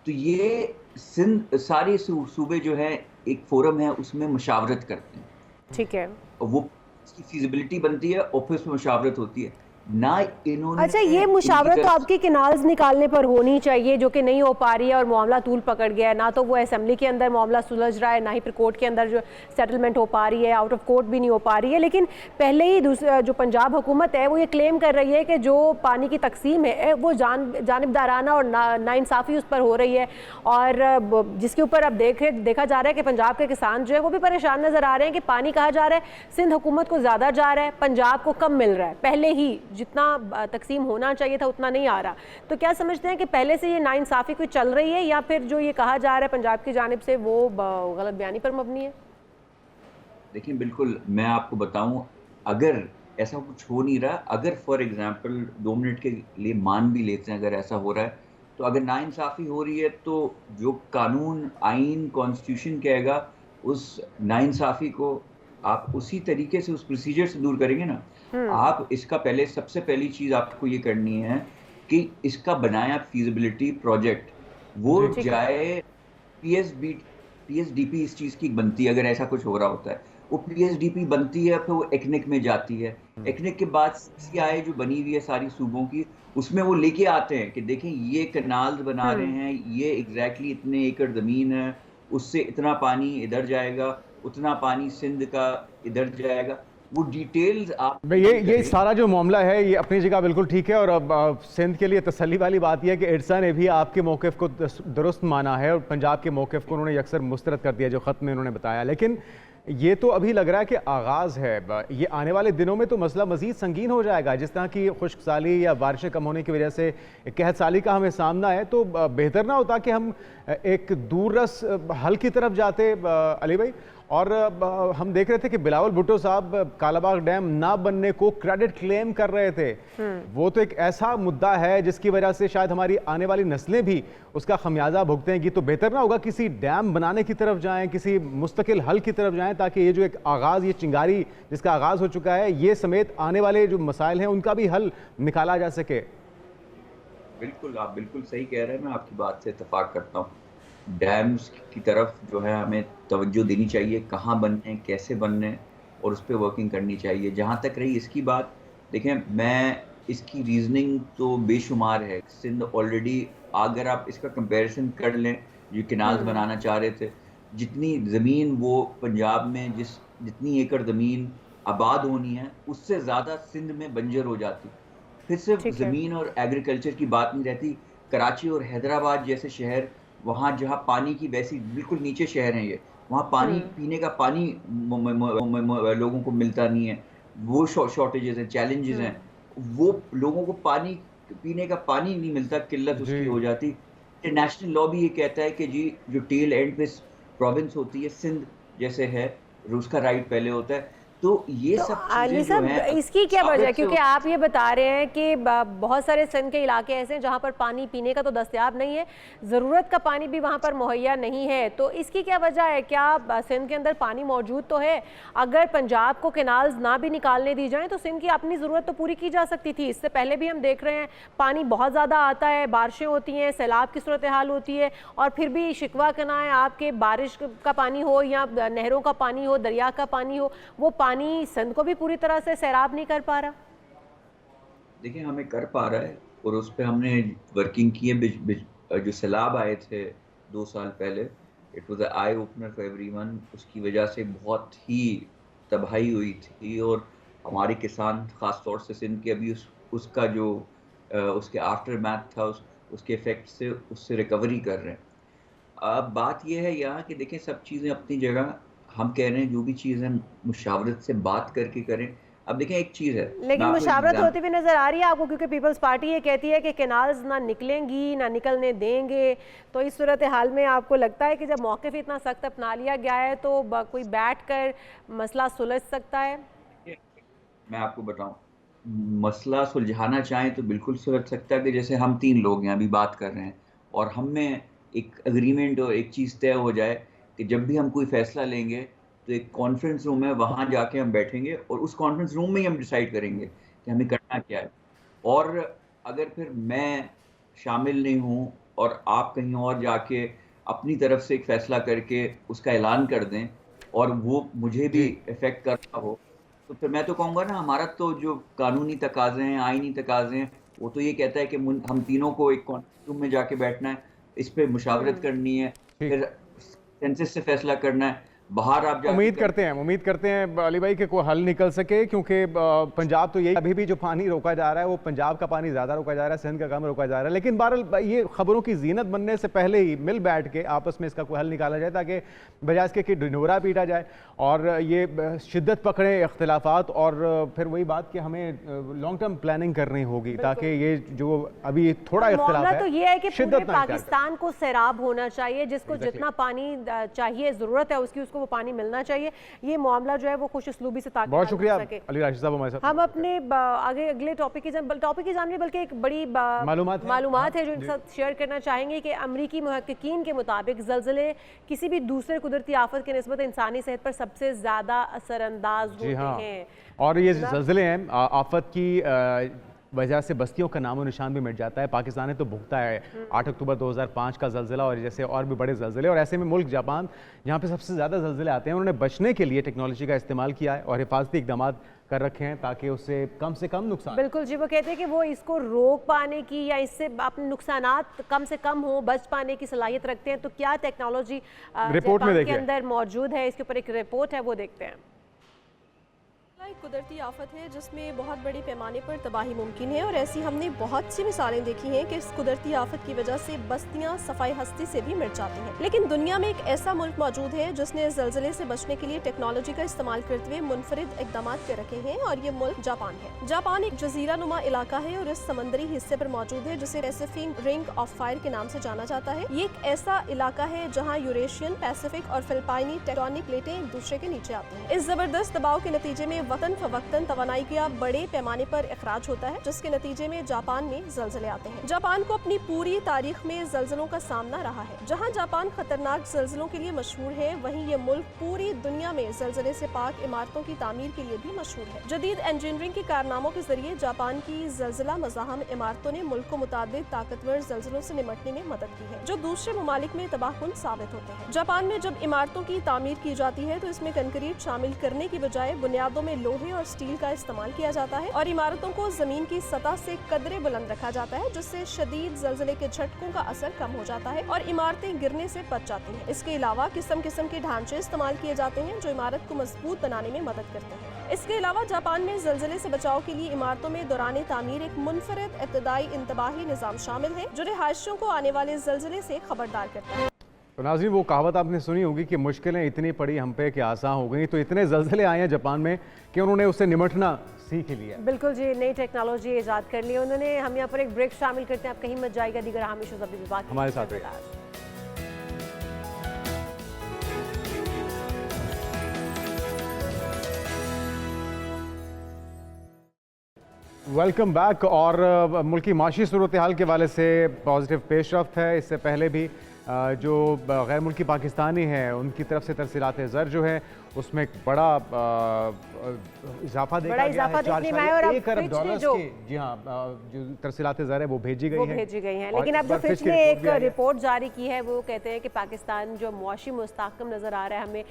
तो ये सिंध सारे सूबे जो है एक फोरम है उसमें मुशावरत करते हैं, ठीक है, वो इसकी फिजिबिलिटी बनती है और फिर उसमें मुशावरत होती है ना। इन्होंने अच्छा, ये मुशावरत तो आपकी किनाल्स निकालने पर होनी चाहिए जो कि नहीं हो पा रही है और मामला तूल पकड़ गया है, ना तो वो असेंबली के अंदर मामला सुलझ रहा है, ना ही फिर कोर्ट के अंदर जो सेटलमेंट हो पा रही है, आउट ऑफ कोर्ट भी नहीं हो पा रही है। लेकिन पहले ही जो पंजाब हुकूमत है वो ये क्लेम कर रही है कि जो पानी की तकसीम है वो जानिबदाराना और नाइंसाफ़ी उस पर हो रही है, और जिसके ऊपर अब देखा जा रहा है कि पंजाब के किसान जो है वो भी परेशान नज़र आ रहे हैं कि पानी कहा जा रहा है सिंध हुकूमत को ज़्यादा जा रहा है, पंजाब को कम मिल रहा है, पहले ही जितना तकसीम होना चाहिए था उतना नहीं आ रहा। तो क्या समझते हैं कि पहले से ये नाइंसाफ़ी कोई चल रही है या फिर जो ये कहा जा रहा है पंजाब की जानिब से वो गलत बयानी पर मबनी है? देखिए, बिल्कुल मैं आपको बताऊं, अगर ऐसा कुछ हो नहीं रहा, अगर फॉर एग्जांपल 2 मिनट के लिए मान भी लेते हैं अगर ऐसा हो रहा है, तो अगर नाइंसाफ़ी हो रही है तो जो कानून, आइन, कॉन्स्टिट्यूशन कहेगा उस नाइंसाफ़ी को आप उसी तरीके से, उस प्रोसीजर से दूर करेंगे ना। आप इसका पहले, सबसे पहली चीज आपको ये करनी है कि इसका बनाया फीजिबिलिटी प्रोजेक्ट वो जाए पीएसडीपी इस चीज की बनती है, अगर ऐसा कुछ हो रहा होता है वो पीएसडीपी बनती है, फिर वो एक्निक में जाती है, एक्निक के बाद सीसीआई जो बनी हुई है सारी सूबों की, उसमें वो लेके आते हैं कि देखें ये कैनाल्स बना रहे हैं, ये एग्जैक्टली इतने एकड़ जमीन है, उससे इतना पानी इधर जाएगा, उतना पानी सिंध का इधर जाएगा, वो डिटेल्स आप ये सारा जो मामला है ये अपनी जगह बिल्कुल ठीक है। और अब सिंध के लिए तसल्ली वाली बात यह है कि इरसा ने भी आपके मौक़िफ़ को दुरुस्त माना है और पंजाब के मौक़िफ़ को उन्होंने अक्सर मुस्तरद कर दिया जो ख़त में उन्होंने बताया। लेकिन ये तो अभी लग रहा है कि आगाज़ है, ये आने वाले दिनों में तो मसला मज़ीद संगीन हो जाएगा। जिस तरह की खुश्क साली या बारिशें कम होने की वजह से कहत साली का हमें सामना है, तो बेहतर ना होता कि हम एक दूररस हल की तरफ जाते अली भाई। और हम देख रहे थे कि बिलावल भुट्टो साहब कालाबाग डैम ना बनने को क्रेडिट क्लेम कर रहे थे। वो तो एक ऐसा मुद्दा है जिसकी वजह से शायद हमारी आने वाली नस्लें भी उसका खमियाजा भुगतेंगी। तो बेहतर ना होगा किसी डैम बनाने की तरफ जाएं, किसी मुस्तकिल हल की तरफ जाएं, ताकि ये जो एक आगाज़, ये चिंगारी जिसका आगाज़ हो चुका है, ये समेत आने वाले जो मसाइल हैं उनका भी हल निकाला जा सके। बिल्कुल, आप बिल्कुल सही कह रहे हैं, मैं आपकी बात से इत्तेफाक करता हूँ। डैम्स की तरफ जो है हमें तवज्जो देनी चाहिए, कहाँ बनने, कैसे बनने, और उस पर वर्किंग करनी चाहिए। जहाँ तक रही इसकी बात, देखें, मैं इसकी रीजनिंग तो बेशुमार है। सिंध ऑलरेडी, अगर आप इसका कंपैरिजन कर लें, जो कैनाल्स बनाना चाह रहे थे, जितनी ज़मीन वो पंजाब में जितनी एकड़ ज़मीन आबाद होनी है उससे ज़्यादा सिंध में बंजर हो जाती। फिर सिर्फ ज़मीन और एग्रीकल्चर की बात नहीं रहती। कराची और हैदराबाद जैसे शहर, वहाँ जहाँ पानी की, वैसी बिल्कुल नीचे शहर हैं ये, वहाँ पानी, पीने का पानी लोगों को मिलता नहीं है, वो शॉर्टेजेस हैं, चैलेंजेस हैं, वो लोगों को पानी, पीने का पानी नहीं मिलता, किल्लत उसकी हो जाती। इंटरनेशनल लॉ भी ये कहता है कि जी जो टेल एंड पे प्रोविंस होती है, सिंध जैसे है, उसका राइट पहले होता है। तो ये तो सब चीजें जो हैं, इसकी क्या वजह, क्योंकि आप ये बता रहे हैं कि बहुत सारे सिंध के इलाके ऐसे हैं जहाँ पर पानी पीने का तो दस्तयाब नहीं है, ज़रूरत का पानी भी वहाँ पर मुहैया नहीं है, तो इसकी क्या वजह है? क्या सिंध के अंदर पानी मौजूद तो है? अगर पंजाब को कैनाल्स ना भी निकालने दी जाएँ तो सिंध की अपनी ज़रूरत तो पूरी की जा सकती थी। इससे पहले भी हम देख रहे हैं पानी बहुत ज़्यादा आता है, बारिशें होती हैं, सैलाब की सूरत हाल होती है, और फिर भी शिकवा करना है आपके, बारिश का पानी हो या नहरों का पानी हो, दरिया का पानी हो, वो पानी सिंध को भी पूरी तरह से सैराब नहीं कर पा रहा। देखिए, हमें कर पा रहा है और उस पर हमने वर्किंग की है। जो सैलाब आए थे 2 साल पहले, it was eye opener for everyone. उसकी वजह से बहुत ही तबाही हुई थी और हमारे किसान, ख़ास तौर से सिंध के, अभी उसका जो उसके आफ्टर मैथ था, उसके इफेक्ट से उससे रिकवरी कर रहे हैं। अब बात यह है यहाँ कि देखें, सब चीज़ें अपनी जगह, हम कह रहे हैं जो भी चीज़ है मुशावरत से बात करके करें। अब देखें एक चीज़ है, लेकिन मुशावरत होती हुई नजर आ रही है आपको, क्योंकि पीपल्स पार्टी ये कहती है कि कैनाल्स ना निकलेंगी ना निकलने देंगे। तो इस सूरत हाल में आपको लगता है कि जब मौक़िफ़ इतना सख्त अपना लिया गया है तो कोई बैठ कर मसला सुलझ सकता है? मैं आपको बताऊं, मसला सुलझाना चाहें तो बिल्कुल सुलझ सकता है कि जैसे हम 3 लोग हैं अभी बात कर रहे हैं और हम में एक एग्रीमेंट और एक चीज़ तय हो जाए कि जब भी हम कोई फैसला लेंगे तो एक कॉन्फ्रेंस रूम है, वहाँ जाके हम बैठेंगे और उस कॉन्फ्रेंस रूम में ही हम डिसाइड करेंगे कि हमें करना क्या है। और अगर फिर मैं शामिल नहीं हूँ और आप कहीं और जाके अपनी तरफ से एक फ़ैसला करके उसका ऐलान कर दें और वो मुझे भी इफ़ेक्ट कर रहा हो, तो फिर मैं तो कहूँगा ना, हमारा तो जो कानूनी तकाज़े हैं, आईनी तकाज़े हैं, वो तो ये कहता है कि हम तीनों को एक कॉन्फ्रेंस रूम में जाके बैठना है, इस पे मुशावरत करनी है, फिर सेंसस से फैसला करना है। बाहर आप उम्मीद करते हैं अली भाई कि कोई हल निकल सके, क्योंकि पंजाब तो यही, अभी भी जो पानी रोका जा रहा है वो पंजाब का पानी ज़्यादा रोका जा रहा है, सिंध का कम रोका जा रहा है। लेकिन बहरहाल ये खबरों की जीनत बनने से पहले ही मिल बैठ के आपस में इसका कोई हल निकाला जाए, ताकि बजाय इसके कि ढिंढोरा पीटा जाए और ये शिद्दत पकड़े इख्तिलाफात, और फिर वही बात कि हमें लॉन्ग टर्म प्लानिंग करनी होगी ताकि ये जो अभी थोड़ा इख्तिलाफ है, तो ये है कि पूरे पाकिस्तान को सैराब होना चाहिए, जिसको जितना पानी चाहिए, ज़रूरत है उसकी, उसको वो पानी मिलना चाहिए। ये मामला जो है वो खुश उसलूबी से ताकि बहुत शुक्रिया अली राशिद साहब हमारे साथ। हम अपने आगे अगले टॉपिक की जानिए, बल्कि एक बड़ी मालूमात है जो इनके साथ शेयर करना चाहेंगे कि अमरीकी मुहक्किकीन के मुताबिक ज़लज़ले किसी भी दूसरे कुदरती आफत के निस्बत इंसानी सेहत पर सबसे ज़्यादा असरअंदाज होते हैं। और ये ज़लज़ले हैं आफत की वजह से बस्तियों का नामो निशान भी मिट जाता है। पाकिस्तान ने तो भुगता है 8 अक्टूबर 2005 का ज़लज़ला और जैसे और भी बड़े ज़लज़ले, और ऐसे में मुल्क जापान, जहाँ पे सबसे ज़्यादा ज़लज़ले आते हैं, उन्होंने बचने के लिए टेक्नोलॉजी का इस्तेमाल किया है और हिफाजती इक़दाम कर रखे हैं ताकि उससे कम नुकसान। बिल्कुल जी, वो कहते हैं कि वो इसको रोक पाने की या इससे अपने नुकसानात कम से कम हो, बच पाने की सलाहियत रखते हैं। तो क्या टेक्नोलॉजी रिपोर्ट में के अंदर मौजूद है, इसके ऊपर एक रिपोर्ट है, वो देखते हैं। एक कुदरती आफत है जिसमें बहुत बड़े पैमाने पर तबाही मुमकिन है और ऐसी हमने बहुत सी मिसालें देखी हैं कि इस कुदरती आफत की वजह से बस्तियां सफाई हस्ती से भी मिट जाती हैं। लेकिन दुनिया में एक ऐसा मुल्क मौजूद है जिसने ज़लज़ले से बचने के लिए टेक्नोलॉजी का इस्तेमाल करते हुए मुनफरिद इक़दाम कर रखे हैं और ये मुल्क जापान है। जापान एक जजीरा नुमा इलाका है और इस समंदरी हिस्से पर मौजूद है जिसे पैसिफिक रिंग ऑफ फायर के नाम से जाना जाता है। ये एक ऐसा इलाका है जहाँ यूरेशियन, पैसिफिक और फिलिपाइनी टेक्टोनिक प्लेटें एक दूसरे के नीचे आती हैं। इस जबरदस्त दबाव के नतीजे में वतन फवक्तन तवानाई का बड़े पैमाने पर इखराज होता है, जिसके नतीजे में जापान में ज़लज़ले आते हैं। जापान को अपनी पूरी तारीख में ज़लज़लों का सामना रहा है। जहां जापान खतरनाक ज़लज़लों के लिए मशहूर है, वहीं ये मुल्क पूरी दुनिया में ज़लज़ले से पाक इमारतों की तामीर के लिए भी मशहूर है। जदीद इंजीनियरिंग के कारनामों के जरिए जापान की ज़लज़ला मज़ाहम इमारतों ने मुल्क को मुताबिक ताकतवर ज़लज़लों से निपटने में मदद की है, जो दूसरे ममालिक में तबाहकुन साबित होते हैं। जापान में जब इमारतों की तामीर की जाती है तो इसमें कंक्रीट शामिल करने की बजाय बुनियादों में लोहे और स्टील का इस्तेमाल किया जाता है और इमारतों को जमीन की सतह से कदरे बुलंद रखा जाता है, जिससे शदीद ज़लज़ले के झटकों का असर कम हो जाता है और इमारतें गिरने से बच जाती हैं। इसके अलावा किस्म किस्म के ढांचे इस्तेमाल किए जाते हैं जो इमारत को मजबूत बनाने में मदद करते हैं। इसके अलावा जापान में ज़लज़ले से बचाव के लिए इमारतों में दौरान तामीर एक मुनफरिद इब्तदाई इंतबाही निज़ाम शामिल है जो रिहायशियों को आने वाले ज़लज़ले से खबरदार करता है। तो नाज़रीन, वो कहावत आपने सुनी होगी कि मुश्किलें इतनी पड़ी हम पे कि आसान हो गई। तो इतने ज़लज़ले आए हैं जापान में कि उन्होंने उससे निमटना सीख लिया। बिल्कुल जी, नई टेक्नोलॉजी ईजाद कर ली उन्होंने। हम यहाँ पर एक ब्रेक शामिल करते हैं, आप कहीं मत जाएगा, दीगर अहम इश्यूज़ अभी भी बाकी हमारे साथ रहिए। Welcome back. और मुल्की माशी सूरत हाल के वाले से पॉजिटिव पेशरफ्त है। इससे पहले भी जो गैर मुल्की पाकिस्तानी हैं उनकी तरफ से तरसीलात ज़र जो है उसमें एक बड़ा इजाफा देखा गया है। $4.1 अरब के, जी हाँ, जो तरसीलात ज़र है वो भेजी गई हैं। लेकिन अब जो फिच ने एक रिपोर्ट जारी की है वो कहते हैं कि पाकिस्तान जो मुआशी मुस्तहकम नज़र आ रहा है, हमें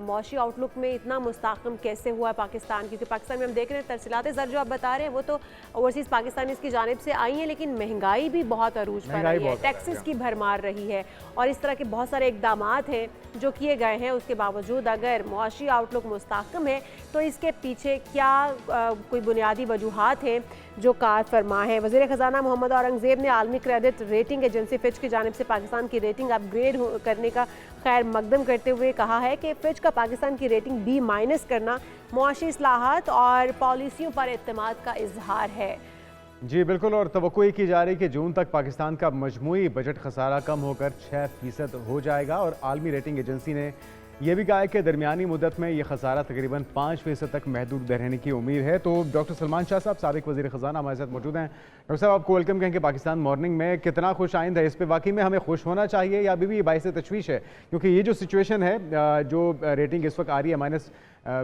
मुआशी आउटलुक में इतना मुस्तहकम कैसे हुआ है पाकिस्तान, क्योंकि पाकिस्तान में हम देख रहे हैं तरसीलात ज़र जो आप बता रहे हैं वो तो ओवरसीज़ पाकिस्तानी की जानिब से आई हैं, लेकिन महंगाई भी बहुत अरूज पर रही है, टैक्सेस की भरमार रही है और इस तरह के बहुत सारे इक़दामात हैं जो किए गए हैं, उसके बावजूद अगर मुआशी आउटलुक मुस्तहकम है तो इसके पीछे क्या कोई बुनियादी वजूहात हैं जो कार फरमा है। वज़ीर ख़जाना मोहम्मद औरंगज़ेब ने आलमी क्रेडिट रेटिंग एजेंसी फिच की जानिब से पाकिस्तान की रेटिंग अपग्रेड करने का खैर मकदम करते हुए कहा है कि फिच का पाकिस्तान की रेटिंग B- करना मुआशी इस्लाहात और पॉलिसियों पर एतमाद का इजहार है। जी बिल्कुल, और तवक्को की जा रही कि जून तक पाकिस्तान का मजमूई बजट खसारा कम होकर 6% हो जाएगा, और आलमी रेटिंग एजेंसी ने यह भी कहा है कि दरमियानी मुद्दत में यह खसारा तकरीबन 5% तक महदूद रहने की उम्मीद है। तो डॉक्टर सलमान शाह साहब, साबिक वज़ीर ख़जाना, हमारे साथ मौजूद हैं। डॉक्टर साहब, आपको वेलकम कहेंगे पाकिस्तान मॉर्निंग में। कितना खुश आइंद है, इस पर वाकई में हमें खुश होना चाहिए या अभी भी ये बाइस तशवीश है? क्योंकि ये जो सिचुएशन है, जो रेटिंग इस वक्त आ रही है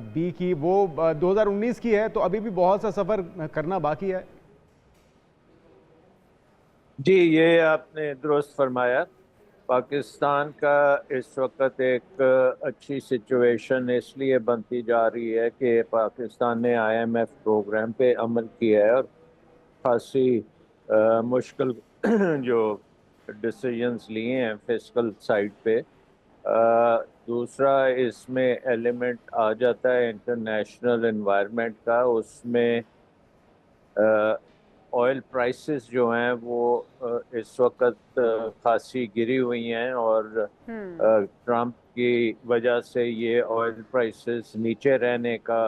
-B की, वो 2019 की है, तो अभी भी बहुत सा सफ़र करना बाकी है। जी, ये आपने दुरुस्त फरमाया। पाकिस्तान का इस वक्त एक अच्छी सिचुएशन इसलिए बनती जा रही है कि पाकिस्तान ने IMF प्रोग्राम पे अमल किया है और खासी मुश्किल जो डिसीजंस लिए हैं फिस्कल साइड पे। दूसरा इसमें एलिमेंट आ जाता है इंटरनेशनल एनवायरनमेंट का। उसमें ऑयल प्राइसेस जो हैं वो इस वक्त खासी गिरी हुई हैं और ट्रंप की वजह से ये ऑयल प्राइसेस नीचे रहने का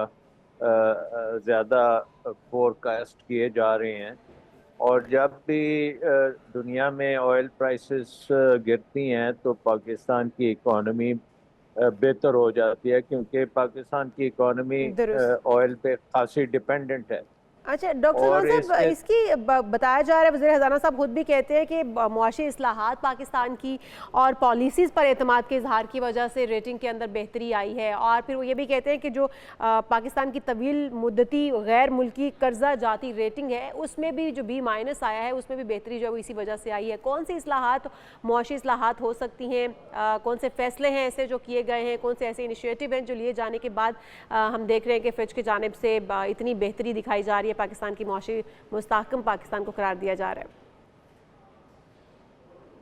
ज़्यादा फोरकास्ट किए जा रहे हैं। और जब भी दुनिया में ऑयल प्राइसेस गिरती हैं तो पाकिस्तान की इकॉनमी बेहतर हो जाती है, क्योंकि पाकिस्तान की इकॉनमी ऑयल पे खासी डिपेंडेंट है। अच्छा डॉक्टर सलमान साहब, इसकी बताया जा रहा है, वज़ीर ख़ज़ाना साहब खुद भी कहते हैं कि मुआशी इस्लाहात पाकिस्तान की और पॉलिसीज़ पर एतमाद के इजहार की वजह से रेटिंग के अंदर बेहतरी आई है। और फिर वो ये भी कहते हैं कि जो पाकिस्तान की तवील मुद्दती गैर मुल्की कर्जा जाती रेटिंग है, उसमें भी जो B- आया है, उसमें भी बेहतरी जो है इसी वजह से आई है। कौन सी इस्लाहात मुआशी इस्लाहात हो सकती हैं, कौन से फैसले हैं ऐसे जो किए गए हैं, कौन से ऐसे इनिशिएटिव हैं जो लिए जाने के बाद हम देख रहे हैं कि फिच की जानिब से इतनी बेहतरी दिखाई जा रही है, पाकिस्तान की मुआशी मुस्तहकम पाकिस्तान को करार दिया जा रहा है?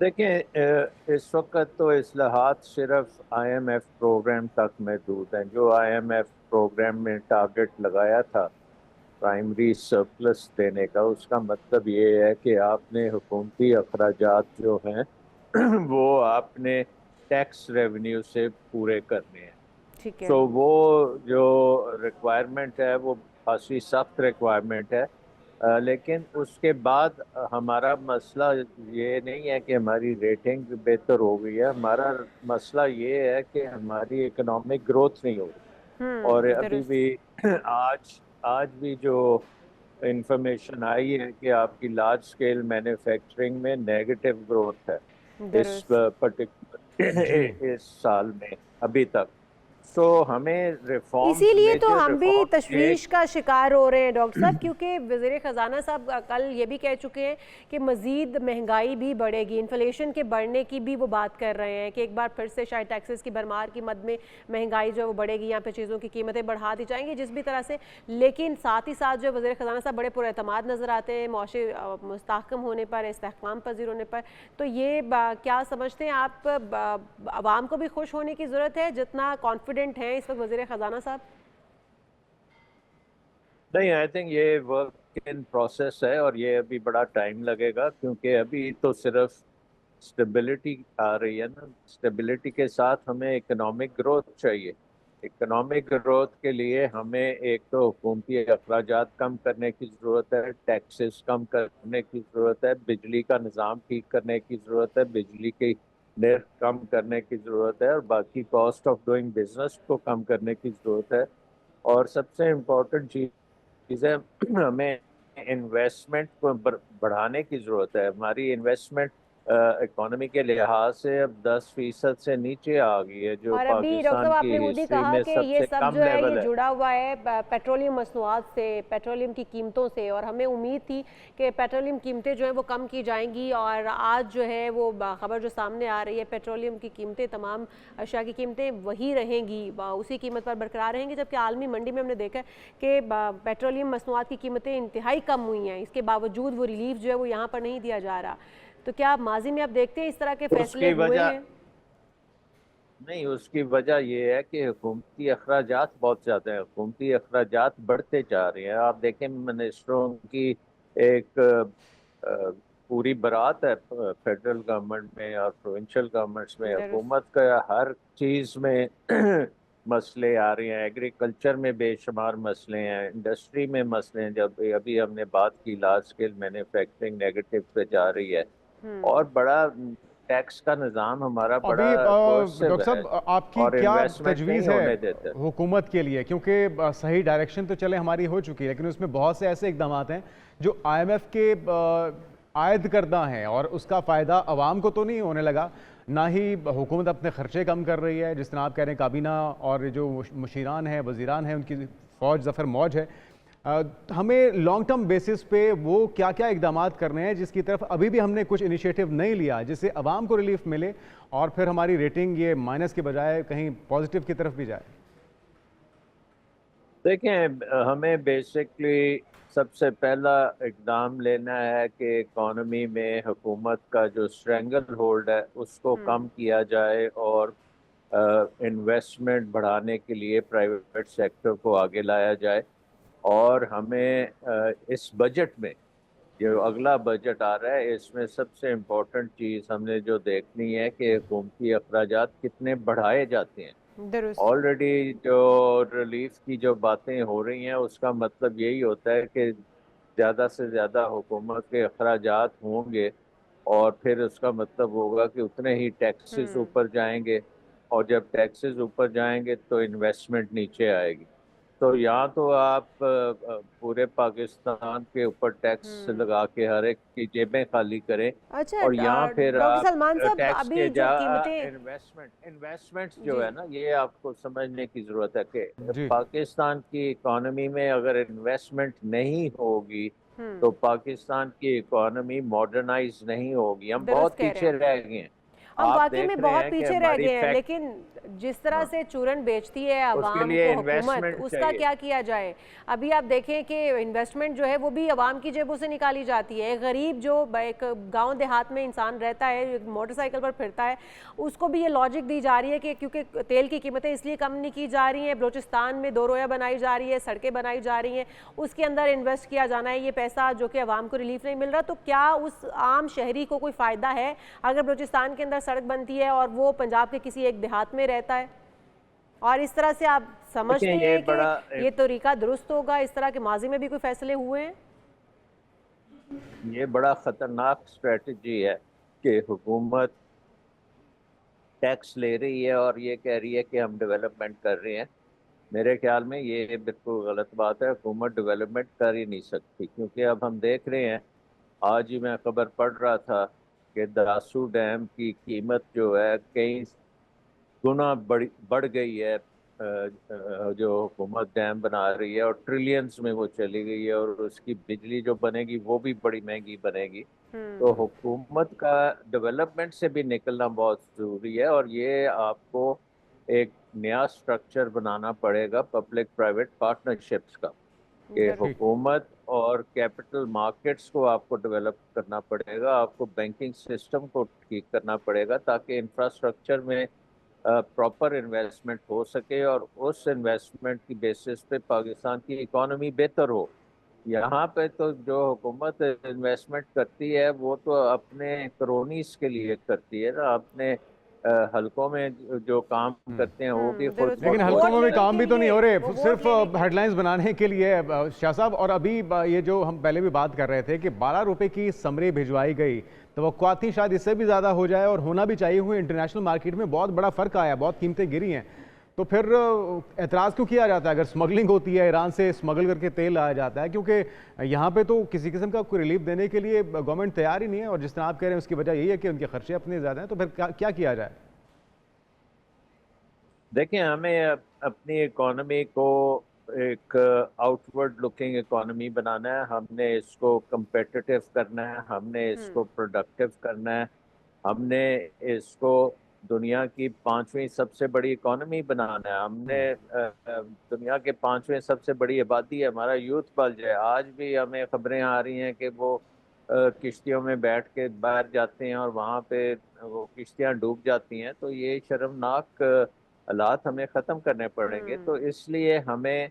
देखिए, इस वक्त तो इस्लाहात सिर्फ IMF प्रोग्राम तक महदूद हैं। जो IMF प्रोग्राम में टारगेट लगाया था प्राइमरी सरप्लस देने का, उसका मतलब ये है कि आपने हुकूमती अखराजात जो हैं वो आपने टैक्स रेवेन्यू से पूरे करने हैं। ठीक है। तो वो जो रिक्वायरमेंट है वो खासी सख्त रिक्वायरमेंट है। लेकिन उसके बाद हमारा मसला ये नहीं है कि हमारी रेटिंग बेहतर हो गई है। हमारा मसला ये है कि हमारी इकोनॉमिक ग्रोथ नहीं हो रही। और अभी भी आज भी जो इंफॉर्मेशन आई है कि आपकी लार्ज स्केल मैन्युफैक्चरिंग में नेगेटिव ग्रोथ है इस पर्टिकुलर इस साल में अभी तक। तो हमें रिफॉर्म, इसीलिए तो हम भी तशवीश का शिकार हो रहे हैं डॉक्टर साहब, क्योंकि वज़ीर ख़जाना साहब कल ये भी कह चुके हैं कि मज़ीद महंगाई भी बढ़ेगी, इन्फ्लेशन के बढ़ने की भी वो बात कर रहे हैं कि एक बार फिर से शायद टैक्सेस की भरमार की मद में महंगाई जो है वो बढ़ेगी, यहाँ पे चीज़ों की कीमतें बढ़ा दी जाएंगी जिस भी तरह से। लेकिन साथ ही साथ जो वज़ीर ख़जाना साहब बड़े पुरएतमाद नज़र आते हैं मुआशी मुस्तहकम होने पर, इस्तेहकाम पज़ीर होने पर। तो ये क्या समझते हैं आप, आवाम को भी खुश होने की ज़रूरत है जितना कॉन्फिडेंट हैं इस वक्त वज़ीर ख़जाना साहब? नहीं, आई थिंक ये वर्क इन प्रोसेस है और ये अभी बड़ा टाइम लगेगा, क्योंकि अभी तो सिर्फ स्टेबिलिटी आ रही है ना। स्टेबिलिटी के साथ हमें इकोनॉमिक ग्रोथ चाहिए। इकोनॉमिक ग्रोथ के लिए हमें एक तो हुकूमती अखराजात कम करने की ज़रूरत है, टैक्सेस कम करने की ज़रूरत है, बिजली का निज़ाम ठीक करने की ज़रूरत है, बिजली की निर्ख कम करने की ज़रूरत है और बाकी कॉस्ट ऑफ डूइंग बिजनेस को कम करने की ज़रूरत है। और सबसे इम्पोर्टेंट चीज़ है हमें इन्वेस्टमेंट को बढ़ाने की ज़रूरत है। हमारी इन्वेस्टमेंट इकोनॉमी के लिहाज से अब 10% से नीचे आ गई है, जो और अभी डॉक्टर साहब आपने खुद ही कहा कि ये सब जो है ये जुड़ा हुआ है पेट्रोलियम मसनूआत से, पेट्रोलियम की कीमतों से। और हमें उम्मीद थी कि पेट्रोलियम कीमतें जो है वो कम की जाएंगी और आज जो है वो खबर जो सामने आ रही है, पेट्रोलियम की कीमतें, तमाम अशिया की कीमतें वही रहेंगी, उसी कीमत पर बरकरार रहेंगी। जबकि आलमी मंडी में हमने देखा कि पेट्रोलियम मसनूआत की कीमतें इंतहाई कम हुई हैं, इसके बावजूद वो रिलीफ जो है वो यहाँ पर नहीं दिया जा रहा। तो क्या माजी में आप देखते हैं इस तरह के फैसले उसकी हुए वजह हैं? नहीं, उसकी वजह ये है कि हुकूमती अखराजात बहुत ज़्यादा है, हुकूमती अखराजात बढ़ते जा रहे हैं। आप देखें मिनिस्टरों की एक पूरी बारात है फेडरल गवर्नमेंट में और प्रोविंशियल गवर्नमेंट्स में। दुरुस्त। हुकूमत का हर चीज़ में मसले आ रहे हैं, एग्रीकल्चर में बेशुमार मसले हैं, इंडस्ट्री में मसले हैं। जब अभी हमने बात की लार्ज स्केल मैन्युफैक्चरिंग नेगेटिव पे जा रही है, और बड़ा टैक्स का निज़ाम हमारा बड़ा अभी कोर्सिव डॉक्टर है साहब आपकी और क्या इन्वेस्टमेंट नहीं तजवीज़ होने है देते। हुकूमत के लिए, क्योंकि सही डायरेक्शन तो चले हमारी हो चुकी है, लेकिन उसमें बहुत से ऐसे इकदाम हैं जो IMF के आयद करदा हैं और उसका फ़ायदा आवाम को तो नहीं होने लगा, ना ही हुकूमत अपने खर्चे कम कर रही है। जिस तरह आप कह रहे हैं काबीना और जो मुशीरान हैं, वज़ीरान हैं, उनकी फ़ौज ज़फ़र मौज है। हमें लॉन्ग टर्म बेसिस पे वो क्या क्या इकदाम करने हैं जिसकी तरफ अभी भी हमने कुछ इनिशिएटिव नहीं लिया, जिससे आवाम को रिलीफ मिले और फिर हमारी रेटिंग ये माइनस के बजाय कहीं पॉजिटिव की तरफ भी जाए? देखें, हमें बेसिकली सबसे पहला इकदाम लेना है कि इकॉनमी में हुकूमत का जो स्ट्रेंगल होल्ड है उसको कम किया जाए और इन्वेस्टमेंट बढ़ाने के लिए प्राइवेट सेक्टर को आगे लाया जाए। और हमें इस बजट में, जो अगला बजट आ रहा है, इसमें सबसे इम्पोर्टेंट चीज़ हमने जो देखनी है कि हुकूमती अखराजात कितने बढ़ाए जाते हैं। दुरुस्त। ऑलरेडी जो रिलीफ की जो बातें हो रही हैं उसका मतलब यही होता है कि ज़्यादा से ज़्यादा हुकूमत के अखराजात होंगे और फिर उसका मतलब होगा कि उतने ही टैक्सेस ऊपर जाएंगे, और जब टैक्सेस ऊपर जाएंगे तो इन्वेस्टमेंट नीचे आएगी। तो यहाँ तो आप पूरे पाकिस्तान के ऊपर टैक्स लगा के हर एक की जेबें खाली करें, अच्छा और यहाँ फिर डॉक्टर आप सलमान साहब, टैक्स अभी के जो जा कीमतें इन्वेस्टमेंट्स जो जी है ना, ये आपको समझने की ज़रूरत है कि जी। पाकिस्तान की इकॉनमी में अगर इन्वेस्टमेंट नहीं होगी तो पाकिस्तान की इकॉनमी मॉडर्नाइज नहीं होगी। हम दुरुस्त बहुत कह रहे पीछे हैं। रह गए हैं। हम आप वाकई देख में रहे बहुत हैं कि पीछे रह हमारी गए हैं, फैक्ट लेकिन जिस तरह हाँ, से चूरन बेचती है उसके आवाम लिए को हुकूमत, इन्वेस्टमेंट उसका चाहिए। क्या किया जाए? अभी आप देखें कि इन्वेस्टमेंट जो है वो भी आवाम की जेबों से निकाली जाती है। गरीब जो एक गांव देहात में इंसान रहता है, मोटरसाइकिल पर फिरता है, उसको भी ये लॉजिक दी जा रही है कि क्योंकि तेल की कीमतें इसलिए कम नहीं की जा रही हैं, बलूचिस्तान में 2 रोया बनाई जा रही है, सड़कें बनाई जा रही हैं, उसके अंदर इन्वेस्ट किया जाना है ये पैसा, जो कि आवाम को रिलीफ नहीं मिल रहा। तो क्या उस आम शहरी को कोई फ़ायदा है अगर बलूचिस्तान के अंदर सड़क बनती है और वो पंजाब के किसी एक देहात में रहता है? और इस तरह से आप समझते ये हैं बड़ा कि ये तरीका दुरुस्त होगा? इस तरह के माजी में भी कोई फैसले हुए हैं? ये बड़ा ख़तरनाक स्ट्रेटजी है कि हुकूमत टैक्स ले रही है और ये कह रही है कि हम डेवलपमेंट कर रहे हैं। मेरे ख्याल में ये बिल्कुल गलत बात है। हुकूमत डेवलपमेंट कर ही नहीं सकती, क्योंकि अब हम देख रहे हैं, आज ही मैं खबर पढ़ रहा था कि दासू डैम की कीमत जो है कई गुना बढ़ गई है। जो हुकूमत डैम बना रही है और ट्रिलियंस में वो चली गई है, और उसकी बिजली जो बनेगी वो भी बड़ी महंगी बनेगी। तो हुकूमत का डेवलपमेंट से भी निकलना बहुत ज़रूरी है, और ये आपको एक नया स्ट्रक्चर बनाना पड़ेगा पब्लिक प्राइवेट पार्टनरशिप्स का, कि हुकूमत और कैपिटल मार्केट्स को आपको डेवलप करना पड़ेगा, आपको बैंकिंग सिस्टम को ठीक करना पड़ेगा, ताकि इंफ्रास्ट्रक्चर में प्रॉपर इन्वेस्टमेंट हो सके और उस इन्वेस्टमेंट की बेसिस पे पाकिस्तान की इकॉनमी बेहतर हो। यहाँ पे तो जो हुकूमत इन्वेस्टमेंट करती है वो तो अपने क्रोनीस के लिए करती है ना, अपने हलकों में जो काम करते हैं वो भी खुद लेकिन वोट हल्कों में भी लेने काम के भी तो नहीं लिए, हो रहे, वो वोट सिर्फ लेने के लिए। हेडलाइंस बनाने के लिए शाह साहब। और अभी ये जो हम पहले भी बात कर रहे थे कि 12 रुपए की समरी भिजवाई गई, तो थी शायद इससे भी ज़्यादा हो जाए, और होना भी चाहिए। हुए इंटरनेशनल मार्केट में बहुत बड़ा फ़र्क आया, बहुत कीमतें गिरी हैं। तो फिर एतराज़ क्यों किया जाता है अगर स्मगलिंग होती है, ईरान से स्मगल करके तेल लाया जाता है? क्योंकि यहाँ पे तो किसी किस्म का कोई रिलीफ देने के लिए गवर्नमेंट तैयार ही नहीं है, और जिस तरह आप कह रहे हैं उसकी वजह यही है कि उनके खर्चे अपने ज़्यादा हैं। तो फिर क्या किया जाए? देखें, हमें अपनी इकोनॉमी को एक आउटवर्ड लुकिंग इकोनॉमी बनाना है, हमने इसको competitive करना है, हमने इसको प्रोडक्टिव करना है, हमने इसको दुनिया की 5वीं सबसे बड़ी इकोनॉमी बनाना है, हमने दुनिया के 5वें सबसे बड़ी आबादी है, हमारा यूथ बल्ज है। आज भी हमें खबरें आ रही हैं कि वो किश्तियों में बैठ के बाहर जाते हैं और वहाँ पे वो किश्तियाँ डूब जाती हैं, तो ये शर्मनाक हालात हमें ख़त्म करने पड़ेंगे। तो इसलिए हमें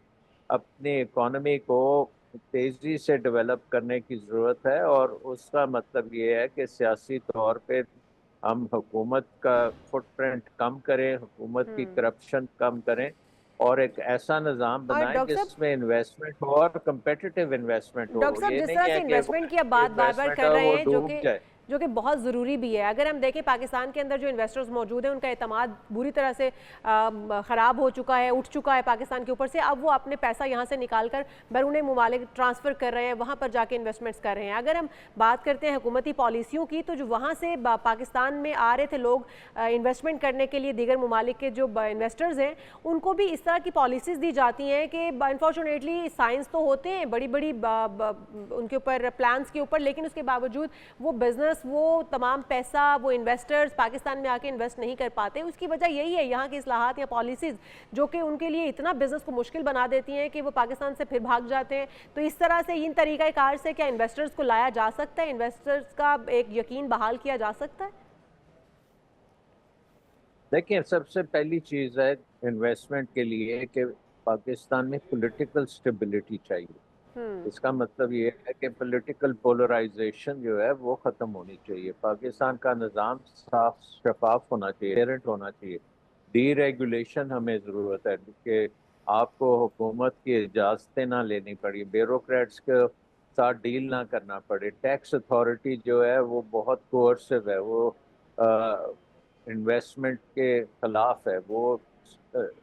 अपनी इकोनॉमी को तेज़ी से डेवलप करने की ज़रूरत है, और उसका मतलब ये है कि सियासी तौर पे हम हुकूमत का फुटप्रिंट कम करें, हुकूमत की करप्शन कम करें, और एक ऐसा निज़ाम और बनाएं डॉक्टर साहब, जिसमें इन्वेस्टमेंट हो और कम्पिटिटिव इन्वेस्टमेंट हो। डॉक्टर साहब ये जिस नहीं तरह से है कि इन्वेस्टमेंट की अब बात बार बार इन्वेस्टमेंट कर है रहे वो हैं, डूब जाए। जो कि बहुत ज़रूरी भी है। अगर हम देखें पाकिस्तान के अंदर जो इन्वेस्टर्स मौजूद हैं उनका एतमाद बुरी तरह से ख़राब हो चुका है, उठ चुका है पाकिस्तान के ऊपर से। अब वो अपने पैसा यहाँ से निकाल कर बैरून मुमालिक ट्रांसफ़र कर रहे हैं, वहाँ पर जाके इन्वेस्टमेंट्स कर रहे हैं। अगर हम बात करते हैं हुकूमती पॉलिसियों की, तो जो वहाँ से पाकिस्तान में आ रहे थे लोग इन्वेस्टमेंट करने के लिए, दीगर ममालिक के जो इन्वेस्टर्स हैं उनको भी इस तरह की पॉलिसीज़ दी जाती हैं कि अनफॉर्चुनेटली साइंस तो होते हैं बड़ी बड़ी उनके ऊपर प्लान्स के ऊपर, लेकिन उसके बावजूद वो बिज़नेस, वो तमाम पैसा, वो इन्वेस्टर्स पाकिस्तान में आके इन्वेस्ट नहीं कर पाते। उसकी वजह यही है यहाँ की इस्लाहात या पॉलिसीज़ जो कि उनके लिए इतना बिजनेस को मुश्किल बना देती हैं कि वो पाकिस्तान से फिर भाग जाते हैं। तो इस तरह से इन तरीक़ाकार से क्या इन्वेस्टर्स को लाया जा सकता है, इन्वेस्टर्स का एक यकीन बहाल किया जा सकता है? देखिए, सबसे पहली चीज़ है इन्वेस्टमेंट के लिए कि पाकिस्तान में पॉलिटिकल स्टेबिलिटी चाहिए। इसका मतलब ये है कि पॉलिटिकल पोलराइजेशन जो है वो ख़त्म होनी चाहिए। पाकिस्तान का निज़ाम साफ शफाफ होना चाहिए, ट्रांसपेरेंट होना चाहिए। डीरेगुलेशन हमें ज़रूरत है कि आपको हुकूमत की इजाज़तें ना लेनी पड़ी, ब्यूरोक्रेट्स के साथ डील ना करना पड़े। टैक्स अथॉरिटी जो है वो बहुत कोर्सिव है, वो इन्वेस्टमेंट के ख़िलाफ़ है। वो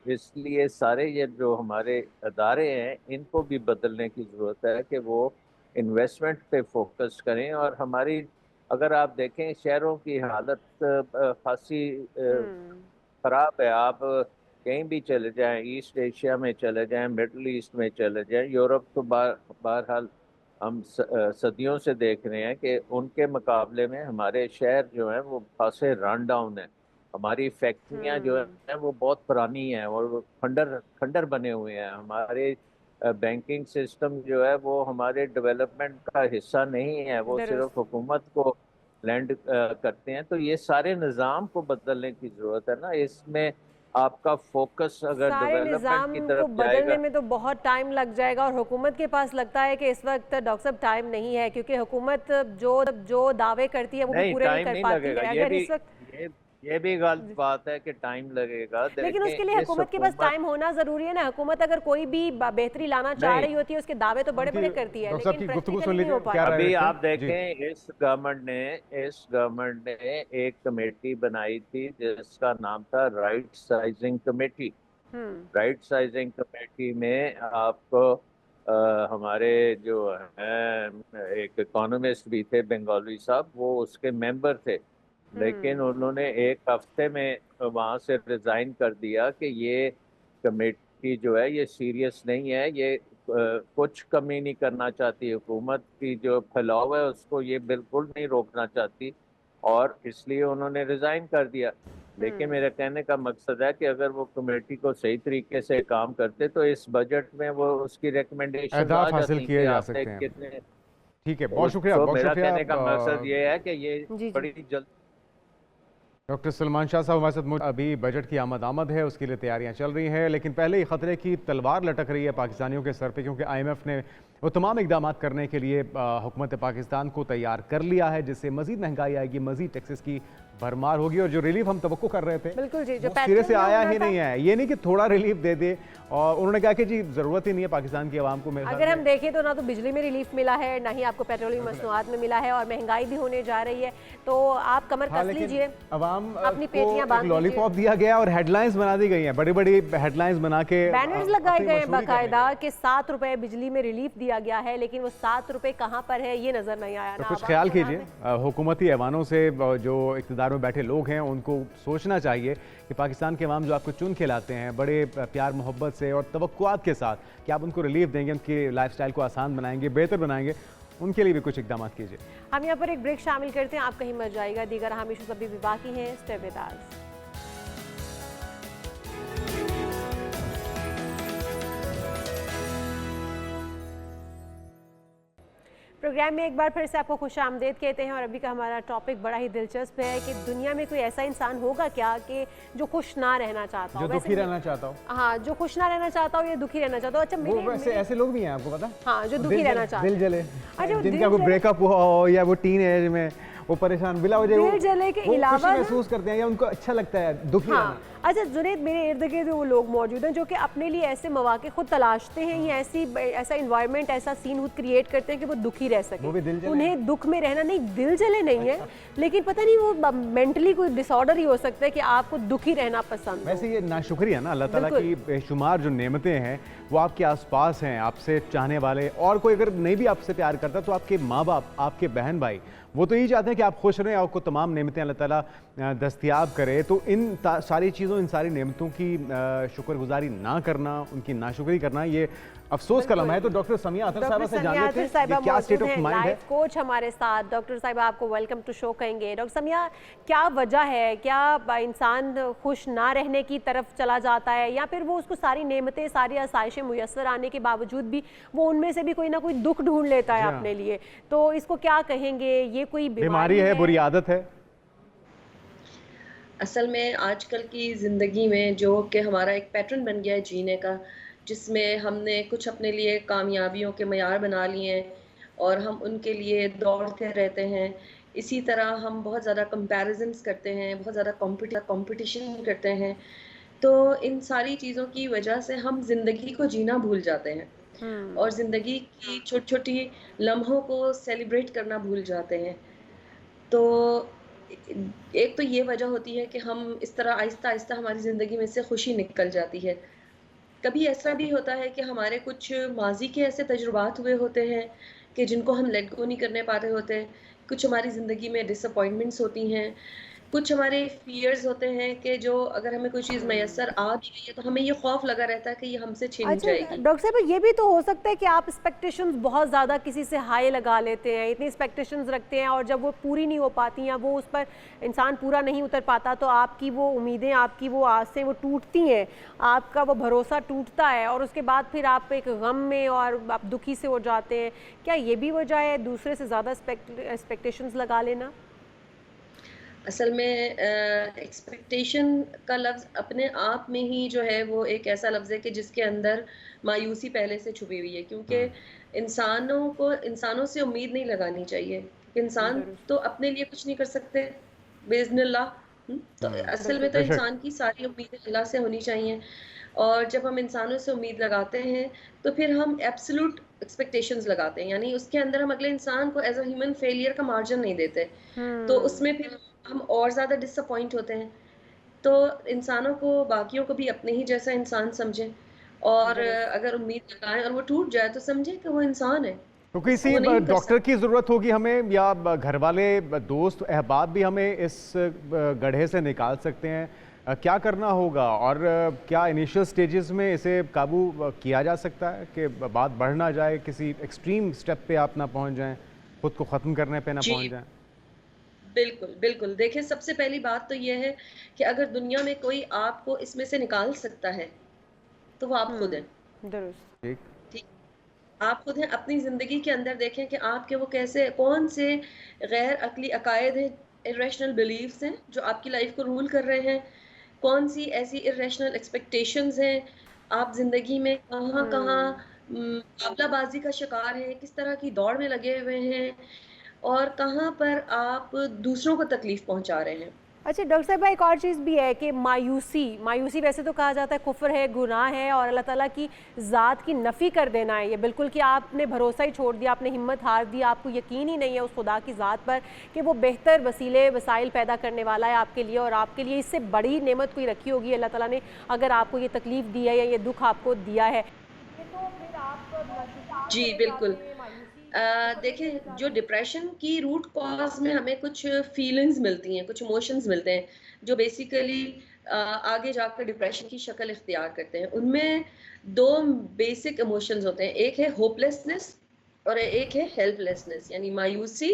इसलिए सारे ये जो हमारे अदारे हैं इनको भी बदलने की ज़रूरत है कि वो इन्वेस्टमेंट पे फोकस करें। और हमारी, अगर आप देखें, शहरों की हालत खासी ख़राब है। आप कहीं भी चले जाएं, ईस्ट एशिया में चले जाएं, मिडल ईस्ट में चले जाएं, यूरोप तो बहरहाल हम सदियों से देख रहे हैं कि उनके मुकाबले में हमारे शहर जो हैं वो खासे रन डाउन है। हमारी फैक्ट्रियां जो है वो बहुत पुरानी हैं और खंडर खंडर बने हुए हैं। हमारे बैंकिंग सिस्टम जो है वो हमारे डेवलपमेंट का हिस्सा नहीं है, वो सिर्फ हुकूमत को लैंड करते हैं। तो ये सारे निज़ाम को बदलने की ज़रूरत है ना। इसमें आपका फोकस अगर डेवलपमेंट की तरफ बदलने में तो बहुत टाइम लग जाएगा, और हुकूमत के पास लगता है कि इस वक्त डॉक्टर साहब टाइम नहीं है, क्योंकि हुकूमत जो दावे करती है वो भी पूरे नहीं कर पाती है। अगर इस वक्त ये भी गलत बात है कि टाइम लगेगा, लेकिन उसके लिए हुकूमत के पास टाइम होना जरूरी है ना। हुकूमत अगर कोई भी बेहतरी लाना चाह रही होती है, उसके दावे तो बड़े बड़े करती है, लेकिन प्रैक्टिकली नहीं हो पाता। अभी आप देखें, इस गवर्नमेंट ने एक कमेटी बनाई थी जिसका नाम था right sizing committee. Right sizing committee में आपको हमारे जो हैं एक इकोनॉमिस्ट भी थे, बंगाली साहब, वो उसके मेंबर थे। लेकिन उन्होंने एक हफ्ते में वहाँ से रिज़ाइन कर दिया कि ये कमेटी जो है ये सीरियस नहीं है, ये कुछ कमी नहीं करना चाहती, हुकूमत की जो फैलाव है उसको ये बिल्कुल नहीं रोकना चाहती, और इसलिए उन्होंने रिज़ाइन कर दिया। लेकिन मेरा कहने का मकसद है कि अगर वो कमेटी को सही तरीके से काम करते तो इस बजट में वो उसकी रिकमेंडेशन हासिल किए जा सकते हैं। ठीक है, बहुत शुक्रिया। मेरा कहने का मकसद ये है कि ये बड़ी जल्द। डॉक्टर सलमान शाह साहब हमारे साथ। अभी बजट की आमद है, उसके लिए तैयारियां चल रही हैं, लेकिन पहले ही खतरे की तलवार लटक रही है पाकिस्तानियों के सर पे, क्योंकि IMF ने वो तमाम इकदाम करने के लिए हुकूमत पाकिस्तान को तैयार कर लिया है, जिससे मजीद महंगाई आएगी, मजीद टैक्सेस की भरमार होगी, और जो रिलीफ हम तवक्को कर रहे थे बिल्कुल जी, जो सिरे से आया ही नहीं है। ये नहीं कि थोड़ा रिलीफ दे दे, और उन्होंने कहा कि जी जरूरत ही नहीं है पाकिस्तान की आवाम को। अगर हम देखें तो ना तो बिजली में रिलीफ मिला है, ना ही आपको पेट्रोलियम मसनूआत में मिला है, और महंगाई भी होने जा रही है। तो आप कमर कस लीजिए, अवाम अपनी पेटियां बांध लीजिए। लॉलीपॉप दिया गया और हेडलाइंस बना दी गई हैं, बड़ी बड़ी हेडलाइंस बना के, बैनर्स लगाए गए हैं बाकायदा कि 7 रुपए बिजली में रिलीफ दिया गया है, लेकिन वो 7 रुपए कहाँ पर है ये नजर नहीं आया। तो कुछ ख्याल कीजिए, हुकूमती ऐवानों से जो इक़्तिदार में बैठे लोग हैं उनको सोचना चाहिए कि पाकिस्तान के अवाम जो आपको चुन के लाते हैं बड़े प्यार मोहब्बत से और तवक्कुआत के साथ कि आप उनको रिलीफ देंगे, उनकी लाइफस्टाइल को आसान बनाएंगे, बेहतर बनाएंगे, उनके लिए भी कुछ इकदाम कीजिए। हम यहाँ पर एक ब्रेक शामिल करते हैं, आप कहीं मत जाइएगा, दीगर हम इशूज़ अभी भी बाकी हैं। Stay with us. प्रोग्राम में एक बार फिर से आपको खुशामदीद कहते हैं और अभी का हमारा टॉपिक बड़ा ही दिलचस्प है कि दुनिया में कोई ऐसा इंसान होगा क्या कि जो खुश ना रहना चाहता हो, जो दुखी रहना चाहता हो। हाँ, जो खुश ना रहना चाहता हो या दुखी रहना चाहता हो। अच्छा, वैसे ऐसे लोग भी हैं आपको पता? हाँ, जो दुखी रहना चाहते दिल जले, अच्छा, जिनका कोई ब्रेकअप हुआ हो या वो टीन एज में वो परेशान बिला वजह दिल जले के वो अलावा खुशी महसूस करते हैं या उनको अच्छा लगता है दुखी रहना। अच्छा जुनैद, मेरे इर्द गिर्द वो लोग मौजूद हैं जो कि अपने लिए ऐसे मौके खुद तलाशते हैं या ऐसा इन्वायरमेंट, ऐसा सीन खुद क्रिएट करते हैं कि वो दुखी रह सके। उन्हें दुख में रहना, नहीं दिल जले नहीं है, लेकिन पता नहीं वो मेंटली कोई डिसऑर्डर ही हो सकता है कि आपको दुखी रहना पसंद है। वैसे ये नाशुक्री है ना, अल्लाह ताला की बेशुमार जो नेमतें हैं वो आपके आसपास हैं, आपसे चाहने वाले। और कोई अगर नहीं भी आपसे प्यार करता तो आपके माँ बाप, आपके बहन भाई, वो तो यही चाहते हैं कि आप खुश रहें, आपको तमाम नेमतें अल्लाह ताला दस्तयाब करे। तो इन सारी चीज़ों, इन सारी नेमतों की शुक्रगुजारी ना करना, उनकी नाशुक्री करना, ये अफसोस का लम्हा है। तो डॉक्टर समिया अतर साहिबा से जान लेते हैं कि क्या स्टेट ऑफ माइंड है। लाइफ कोच हमारे साथ। डॉक्टर साहिबा, आपको वेलकम टू शो कहेंगे। डॉक्टर समिया, क्या वजह है, क्या इंसान खुश ना रहने की तरफ चला जाता है या फिर वो उसको सारी नेमतें, सारी आसाइशें मुयस्सर आने के बावजूद भी वो उनमें से भी कोई ना कोई दुख ढूंढ लेता है अपने लिए? तो इसको क्या कहेंगे, ये कोई बीमारी है, बुरी आदत है? असल में आजकल की ज़िंदगी में जो कि हमारा एक पैटर्न बन गया है जीने का, जिसमें हमने कुछ अपने लिए कामयाबियों के मयार बना लिए हैं और हम उनके लिए दौड़ते रहते हैं। इसी तरह हम बहुत ज़्यादा कंपैरिजन्स करते हैं, बहुत ज़्यादा कंपटीशन करते हैं। तो इन सारी चीज़ों की वजह से हम ज़िंदगी को जीना भूल जाते हैं और ज़िंदगी की छोटी छोटी लम्हों को सेलिब्रेट करना भूल जाते हैं। तो एक तो ये वजह होती है कि हम इस तरह आहिस्ता आहिस्ता हमारी ज़िंदगी में से खुशी निकल जाती है। कभी ऐसा भी होता है कि हमारे कुछ माजी के ऐसे तजुर्बात हुए होते हैं कि जिनको हम लेट गो नहीं करने पा रहे होते। कुछ हमारी ज़िंदगी में डिसअपॉइंटमेंट्स होती हैं, कुछ हमारे फियर्स होते हैं कि जो अगर हमें कोई चीज़ मैसर आ भी गई है तो हमें ये खौफ लगा रहता है कि ये हमसे छीन जाएगी। डॉक्टर साहब, ये भी तो हो सकता है कि आप एक्सपेक्टेशंस बहुत ज़्यादा किसी से हाई लगा लेते हैं, इतनी एक्सपेक्टेशंस रखते हैं और जब वो पूरी नहीं हो पाती या वो उस पर इंसान पूरा नहीं उतर पाता तो आपकी वो उम्मीदें, आपकी वो आसें वो टूटती हैं, आपका वो भरोसा टूटता है और उसके बाद फिर आप एक गम में और आप दुखी से हो जाते हैं। क्या ये भी वजह है दूसरे से ज़्यादा एक्सपेक्टेशंस लगा लेना? असल में एक्सपेक्टेशन का लफ्ज़ अपने आप में ही जो है वो एक ऐसा लफ्ज़ है कि जिसके अंदर मायूसी पहले से छुपी हुई है, क्योंकि इंसानों से उम्मीद नहीं लगानी चाहिए। इंसान तो अपने लिए कुछ नहीं कर सकते बिइज़्निल्लाह। तो असल में तो इंसान की सारी उम्मीदें अल्लाह से होनी चाहिए और जब हम इंसानों से उम्मीद लगाते हैं तो फिर हम एब्सोल्यूट एक्सपेक्टेशंस लगाते हैं, यानी उसके अंदर हम अगले इंसान को एज अ ह्यूमन फेलियर का मार्जिन नहीं देते। तो उसमें फिर हम और ज़्यादा डिसअपॉइंट होते हैं। तो इंसानों को, बाकियों को भी अपने ही जैसा इंसान समझें और अगर उम्मीद लगाएं और वो टूट जाए तो समझें कि वो इंसान है। तो किसी डॉक्टर की ज़रूरत होगी हमें या घर वाले, दोस्त, अहबाब भी हमें इस गड्ढे से निकाल सकते हैं? क्या करना होगा और क्या इनिशियल स्टेजेस में इसे काबू किया जा सकता है कि बात बढ़ ना जाए, किसी एक्सट्रीम स्टेप पे आप ना पहुंच जाएं, खुद को ख़त्म करने पे ना पहुंच जाएं? बिल्कुल बिल्कुल। देखिए, सबसे पहली बात तो ये है कि अगर दुनिया में कोई आपको इसमें से निकाल सकता है तो वो आप खुद हैं। ठीक, आप खुद हैं। अपनी ज़िंदगी के अंदर देखें कि आपके वो कौन से गैर अक्ली अकायद हैं, इर्रेशनल बिलीव्स हैं जो आपकी लाइफ को रूल कर रहे हैं, कौन सी ऐसी इर्रेशनल एक्सपेक्टेशंस हैं, आप ज़िंदगी में कहाँ मुकाबलाबाजी का शिकार हैं, किस तरह की दौड़ में लगे हुए हैं और कहाँ पर आप दूसरों को तकलीफ पहुंचा रहे हैं। अच्छा डॉक्टर साहब, एक और चीज़ भी है कि मायूसी वैसे तो कहा जाता है कुफ्र है, गुनाह है और अल्लाह ताला की ज़ात की नफ़ी कर देना है। ये बिल्कुल कि आपने भरोसा ही छोड़ दिया, आपने हिम्मत हार दी, आपको यकीन ही नहीं है उस खुदा की ज़ात पर कि वो बेहतर वसीले वसाइल पैदा करने वाला है आपके लिए और आपके लिए इससे बड़ी नेमत कोई रखी होगी अल्लाह ताला ने अगर आपको ये तकलीफ़ दी है या ये दुख आपको दिया है। जी बिल्कुल। देखिए, जो डिप्रेशन की रूट कॉज में हमें कुछ फीलिंग्स मिलती हैं, कुछ इमोशंस मिलते हैं जो बेसिकली आगे जाकर डिप्रेशन की शक्ल इख्तियार करते हैं। उनमें दो बेसिक इमोशंस होते हैं, एक है होपलेसनेस और एक है हेल्पलेसनेस, यानी मायूसी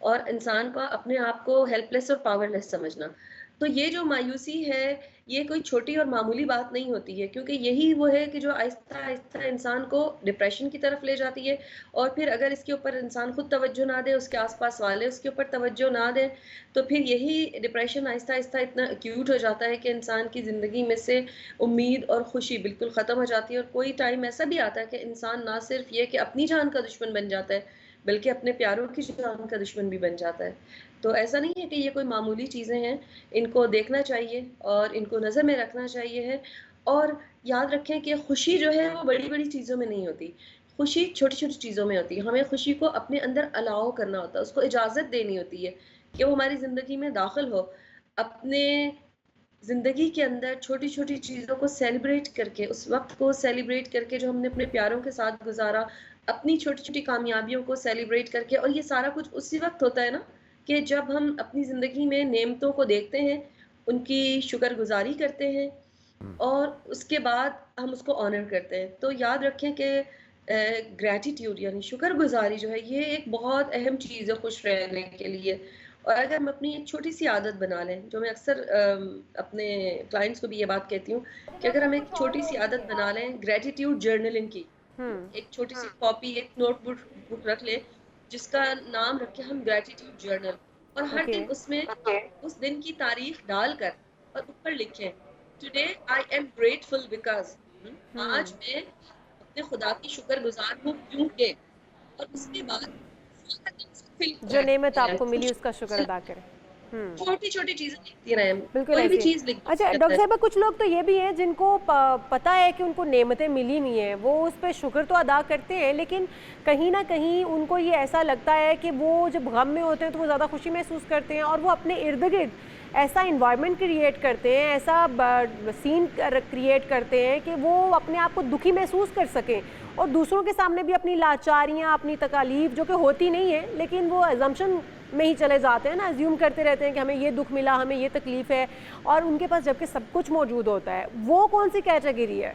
और इंसान का अपने आप को हेल्पलेस और पावरलेस समझना। तो ये जो मायूसी है, ये कोई छोटी और मामूली बात नहीं होती है, क्योंकि यही वो है कि जो आहिस्ता-आहिस्ता इंसान को डिप्रेशन की तरफ ले जाती है। और फिर अगर इसके ऊपर इंसान खुद तवज्जो ना दे, उसके आस-पास वाले उसके ऊपर तवज्जो ना दें, तो फिर यही डिप्रेशन आहिस्ता-आहिस्ता इतना एक्यूट हो जाता है कि इंसान की ज़िंदगी में से उम्मीद और खुशी बिल्कुल ख़त्म हो जाती है। और कोई टाइम ऐसा भी आता है कि इंसान ना सिर्फ़ ये कि अपनी जान का दुश्मन बन जाता है, बल्कि अपने प्यारों की जान का दुश्मन भी बन जाता है। तो ऐसा नहीं है कि ये कोई मामूली चीज़ें हैं, इनको देखना चाहिए और इनको नज़र में रखना चाहिए है। और याद रखें कि खुशी जो है वो बड़ी-बड़ी चीज़ों में नहीं होती, खुशी छोटी-छोटी चीज़ों में होती है। हमें खुशी को अपने अंदर अलाउ करना होता है, उसको इजाज़त देनी होती है कि वो हमारी ज़िंदगी में दाखिल हो। अपने ज़िंदगी के अंदर छोटी-छोटी चीज़ों को सेलिब्रेट करके, उस वक़्त को सेलिब्रेट करके जो हमने अपने प्यारों के साथ गुज़ारा, अपनी छोटी-छोटी कामयाबियों को सेलिब्रेट करके। और ये सारा कुछ उसी वक़्त होता है ना कि जब हम अपनी ज़िंदगी में नेमतों को देखते हैं, उनकी शुक्रगुज़ारी करते हैं और उसके बाद हम उसको ऑनर करते हैं। तो याद रखें कि ग्रैटिट्यूड यानी शुक्रगुज़ारी जो है, ये एक बहुत अहम चीज़ है खुश रहने के लिए। और अगर हम अपनी एक छोटी-सी आदत बना लें, जो मैं अक्सर अपने क्लाइंट्स को भी ये बात कहती हूँ कि अगर हम एक छोटी-सी आदत बना लें ग्रैटिट्यूड जर्नलिंग की, एक छोटी-सी कॉपी, एक नोटबुक रख लें जिसका नाम रखें हम ग्रैटिट्यूड जर्नल, और हर दिन उसमें उस दिन की तारीख डालकर और ऊपर लिखें today I am grateful because, आज मैं अपने खुदा की शुक्रगुजार हूँ क्योंकि, और उसके बाद जो नेमत आपको मिली उसका शुक्र अदा करें। छोटी-छोटी चीजें लिखती रहें, बिल्कुल कोई भी ऐसे। चीज लिख। अच्छा डॉक्टर साहिबा, कुछ लोग तो ये भी हैं जिनको पता है कि उनको नेमतें मिली हुई हैं, वो उस पर शुक्र तो अदा करते हैं, लेकिन कहीं ना कहीं उनको ये ऐसा लगता है कि वो जब गम में होते हैं तो वो ज़्यादा खुशी महसूस करते हैं और वो अपने इर्द गिर्द ऐसा इन्वायरमेंट क्रिएट करते हैं, ऐसा सीन क्रिएट करते हैं कि वो अपने आप को दुखी महसूस कर सकें और दूसरों के सामने भी अपनी लाचारियाँ, अपनी तकालीफ जो कि होती नहीं है, लेकिन वो अजम्पशन में ही चले जाते हैं ना, अज्यूम करते रहते हैं कि हमें ये दुख मिला, हमें ये तकलीफ़ है, और उनके पास जबकि सब कुछ मौजूद होता है। वो कौन सी कैटेगरी है?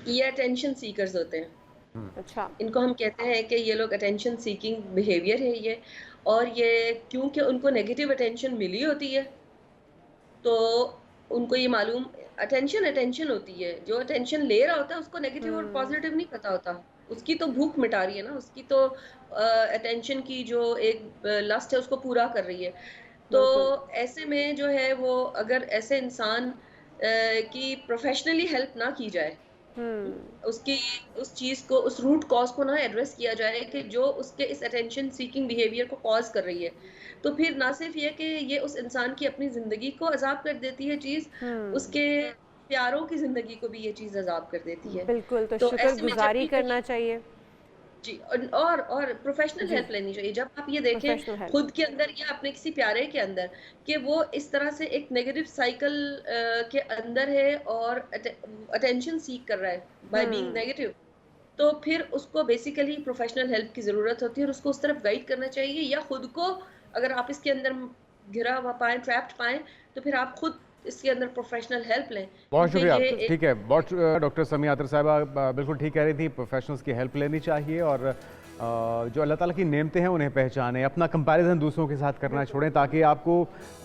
ये अटेंशन सीकर्स होते हैं। अच्छा, इनको हम कहते हैं कि ये लोग अटेंशन सीकिंग बिहेवियर है ये, और ये क्योंकि उनको नेगेटिव अटेंशन मिली होती है तो उनको ये मालूम अटेंशन होती है। जो अटेंशन ले रहा होता है उसको नेगेटिव और पॉजिटिव नहीं पता होता, उसकी तो भूख मिटा रही है ना, उसकी तो अटेंशन की जो एक लस्ट है उसको पूरा कर रही है। तो ऐसे में जो है वो, अगर ऐसे इंसान की प्रोफेशनली हेल्प ना की जाए, उसकी उस चीज को, उस रूट कॉज को ना एड्रेस किया जाए कि जो उसके इस अटेंशन सीकिंग बिहेवियर को कॉज कर रही है, तो फिर ना सिर्फ ये कि ये उस इंसान की अपनी जिंदगी को अजाब कर देती है चीज, उसके प्यारों की जिंदगी को भी ये चीज अजाब कर देती है। बिल्कुल, तो शुक्रगुजारी करना चाहिए जी, और प्रोफेशनल हेल्प लेनी चाहिए। जब आप ये देखें खुद के अंदर या अपने किसी प्यारे के अंदर कि वो इस तरह से एक नेगेटिव साइकिल के अंदर है और अटेंशन सीक कर रहा है बाय बीइंग नेगेटिव, तो फिर उसको बेसिकली प्रोफेशनल हेल्प की ज़रूरत होती है और उसको उस तरफ गाइड करना चाहिए। या खुद को अगर आप इसके अंदर घिरा हुआ पाएं, ट्रैप्ड पाएं, तो फिर आप खुद इसके अंदर प्रोफेशनल हेल्प लें। बहुत शुक्रिया, ठीक है। बहुत डॉक्टर समिया अतर साहिबा बिल्कुल ठीक कह रही थी, प्रोफेशनल्स की हेल्प लेनी चाहिए और जो अल्लाह ताला की नेमतें हैं उन्हें पहचानें, अपना कंपैरिजन दूसरों के साथ करना छोड़ें, ताकि आपको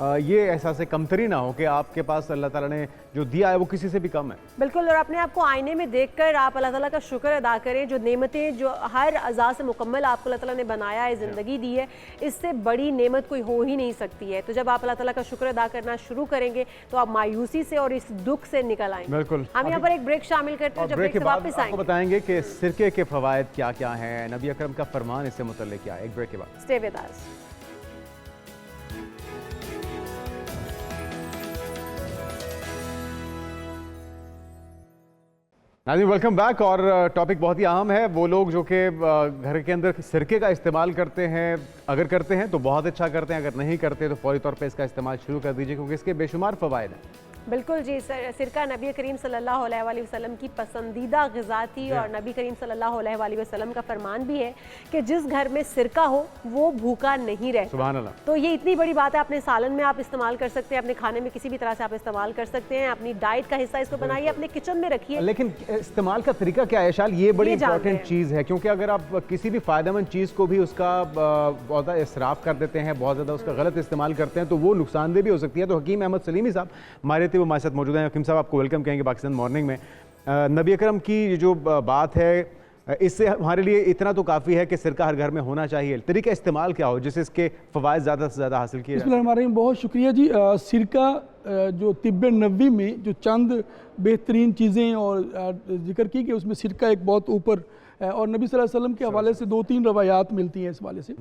ये एहसास कमतरी ना हो कि आपके पास अल्लाह ताला ने जो दिया है वो किसी से भी कम है। बिल्कुल, और अपने आप को आईने में देखकर आप अल्लाह ताला का शुक्र अदा करें, जो नेमतें, जो हर अज़ा से मुकम्मल आपको अल्लाह ताला ने बनाया है, ज़िंदगी दी है, इससे बड़ी नेमत कोई हो ही नहीं सकती है। तो जब आप अल्लाह ताला का शुक्र अदा करना शुरू करेंगे तो आप मायूसी से और इस दुख से निकल आएंगे। बिल्कुल, हम यहाँ पर एक ब्रेक शामिल करते हैं, जब ब्रेक से वापस आएंगे बताएंगे कि सिरके के फवायद क्या क्या हैं, नबी अकरम का फरमान इससे मुतल्लिक क्या है। एक ब्रेक के बाद स्टे विद अस। नाज़रीन वेलकम बैक। और टॉपिक बहुत ही अहम है। वो लोग जो कि घर के अंदर सिरके का इस्तेमाल करते हैं, अगर करते हैं तो बहुत अच्छा करते हैं, अगर नहीं करते तो फौरी तौर पे इसका इस्तेमाल शुरू कर दीजिए, क्योंकि इसके बेशुमार फ़वाइद हैं। बिल्कुल जी, सिरका नबी करीम सल्लल्लाहु अलैहि वसल्लम की पसंदीदा ग़िज़ा थी और नबी करीम सल्लल्लाहु अलैहि वसल्लम का फरमान भी है कि जिस घर में सिरका हो वो भूखा नहीं रहता। सुभान अल्लाह। तो ये इतनी बड़ी बात है, अपने सालन में आप इस्तेमाल कर सकते हैं, अपने खाने में किसी भी तरह से आप इस्तेमाल कर सकते हैं, अपनी डाइट का हिस्सा इसको बनाइए, अपने किचन में रखिए। लेकिन इस्तेमाल का तरीका क्या है शाल, ये बड़ी ये जानते इंपॉर्टेंट हैं। चीज़ है, क्योंकि अगर आप किसी भी फ़ायदेमंद चीज़ को भी उसका बहुत ज़्यादा इसराफ कर देते हैं, बहुत ज़्यादा उसका गलत इस्तेमाल करते हैं, तो वो नुकसानदेह भी हो सकती है। तो हकीम अहमद सलीमी साहब हमारे थे, वो हमारे साथ मौजूद हैं। हकीम साहब, आपको वेलकम कहेंगे पाकिस्तान मॉर्निंग में। नबी अकरम की जो बात है, इससे हमारे लिए इतना तो काफ़ी है कि सिरका हर घर में होना चाहिए। तरीका इस्तेमाल क्या हो जिससे इसके फ़वाइद ज़्यादा से ज़्यादा हासिल किए जाए? बिस्मिल्लाहिर्रहमानिर्रहीम, बहुत शुक्रिया जी। सिरका जो तिब्ब नबवी में जो चंद बेहतरीन चीज़ें और जिक्र की कि उसमें सिरका एक बहुत ऊपर और नबी सल्लल्लाहु अलैहि वसल्लम के हवाले से 2-3 रवायात मिलती हैं इस हवाले से।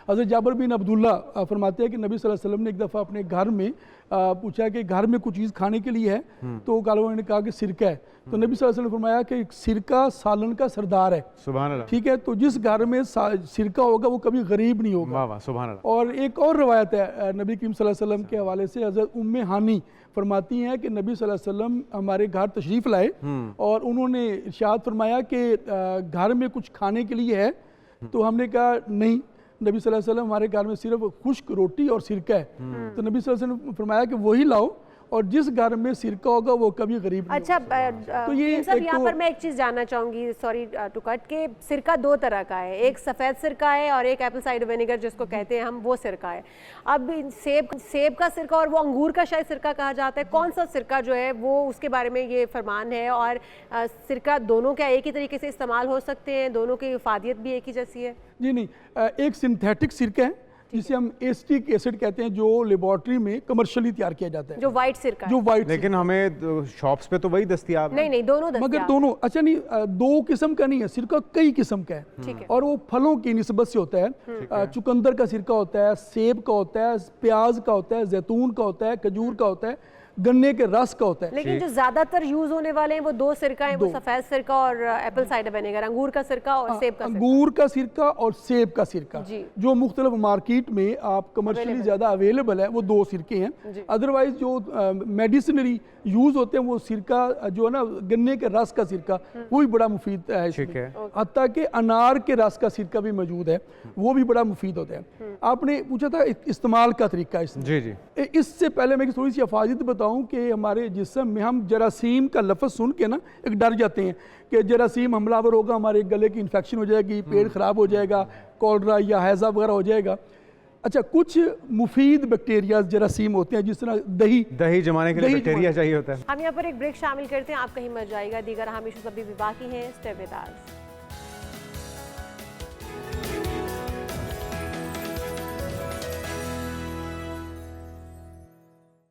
हज़रत जाबिर बिन अब्दुल्ला फरमाते हैं कि नबी सल्लल्लाहु अलैहि वसल्लम ने एक दफ़ा अपने घर में पूछा कि घर में कुछ चीज़ खाने के लिए है, तो गालिबा ने कहा कि सिरका है। तो नबी सल्लल्लाहु अलैहि वसल्लम ने फरमाया कि सिरका सालन का सरदार है। सुभान अल्लाह। ठीक है, तो जिस घर में सिरका होगा वो कभी गरीब नहीं होगा। वाह वाह, सुभान अल्लाह। और एक और रवायत है नबी करीम सल्लल्लाहु अलैहि वसल्लम के हवाले से, हज़रत उम्मे हानी फरमाती हैं कि नबी सल्लल्लाहु अलैहि वसल्लम हमारे घर तशरीफ़ लाए और उन्होंने इरशाद फरमाया कि घर में कुछ खाने के लिए है। तो हमने कहा नहीं, नबी सल्लल्लाहु अलैहि वसल्लम हमारे घर में सिर्फ खुश्क रोटी और सिरका है। तो नबी सल्लल्लाहु अलैहि वसल्लम ने फरमाया कि वही लाओ, और जिस घर में सिरका होगा वो कभी गरीब नहीं अच्छा, तो ये सब एक यहाँ तो पर मैं एक चीज़ जानना चाहूँगी, सॉरी टू कट, के सिरका 2 तरह का है, एक सफ़ेद सिरका है और एक एप्पल साइडर विनेगर जिसको कहते हैं हम, वो सिरका है। अब सेब का सिरका और वो अंगूर का शायद सिरका कहा जाता है, कौन सा सिरका जो है वो, उसके बारे में ये फरमान है? और सिरका दोनों क्या एक ही तरीके से इस्तेमाल हो सकते हैं, दोनों की इफादियत भी एक ही जैसी है? जी नहीं, एक सिंथेटिक सिरका है जिसे हम एसिटिक एसिड कहते हैं, जो लेबॉर्ट्री में कमर्शियली तैयार किया जाता है, जो वाइट सिरका जो वाइट। लेकिन हमें शॉप्स पे तो वही दस्तयाब है। नहीं, दोनों मगर दस्तयाब। दोनों, अच्छा नहीं, 2 किस्म का नहीं है सिरका, कई किस्म का ठीक है है। और वो फलों की निस्बत से होता है। चुकंदर का सिरका होता है, सेब का होता है, प्याज का होता है, जैतून का होता है, खजूर का होता है, गन्ने के रस का होता है। लेकिन जो ज्यादातर यूज होने वाले हैं वो 2 सिरका हैं, वो सफेद सिरका और एप्पल साइडर विनेगर, अंगूर का सिरका और सेब का सिरका। अंगूर का सिरका और सेब का सिरका, जी। जो मुख्तलिफ मार्केट में आप कमर्शियली ज़्यादा अवेलेबल है, वो 2 सिरके हैं। अदरवाइज जो मेडिसिनरी यूज़ होते हैं वो सिरका जो है ना, गन्ने के रस का सिरका, वो भी बड़ा मुफीद है इसमें। हत्ता कि अनार के रस का सिरका भी मौजूद है, वो भी बड़ा मुफीद होता है। आपने पूछा था इस्तेमाल का तरीका इसमें। जी जी। इससे पहले मैं थोड़ी सी अफाजियत बताऊं कि हमारे जिस्म में हम जरासीम का लफ्ज़ सुन के ना एक डर जाते हैं कि जरासीम हमलावर होगा, हमारे गले की इन्फेक्शन हो जाएगी, पेट ख़राब हो जाएगा, कॉलरा या हैज़ा वगैरह हो जाएगा। अच्छा, कुछ मुफीद बैक्टीरिया जरासीम होते हैं, जिस तरह दही जमाने के लिए बैक्टीरिया चाहिए होता है। हम यहाँ पर एक ब्रेक शामिल करते हैं, आप कहीं मत जाइएगा, दीगर हम इश्यूज अभी भी बाकी हैं। Stay with us.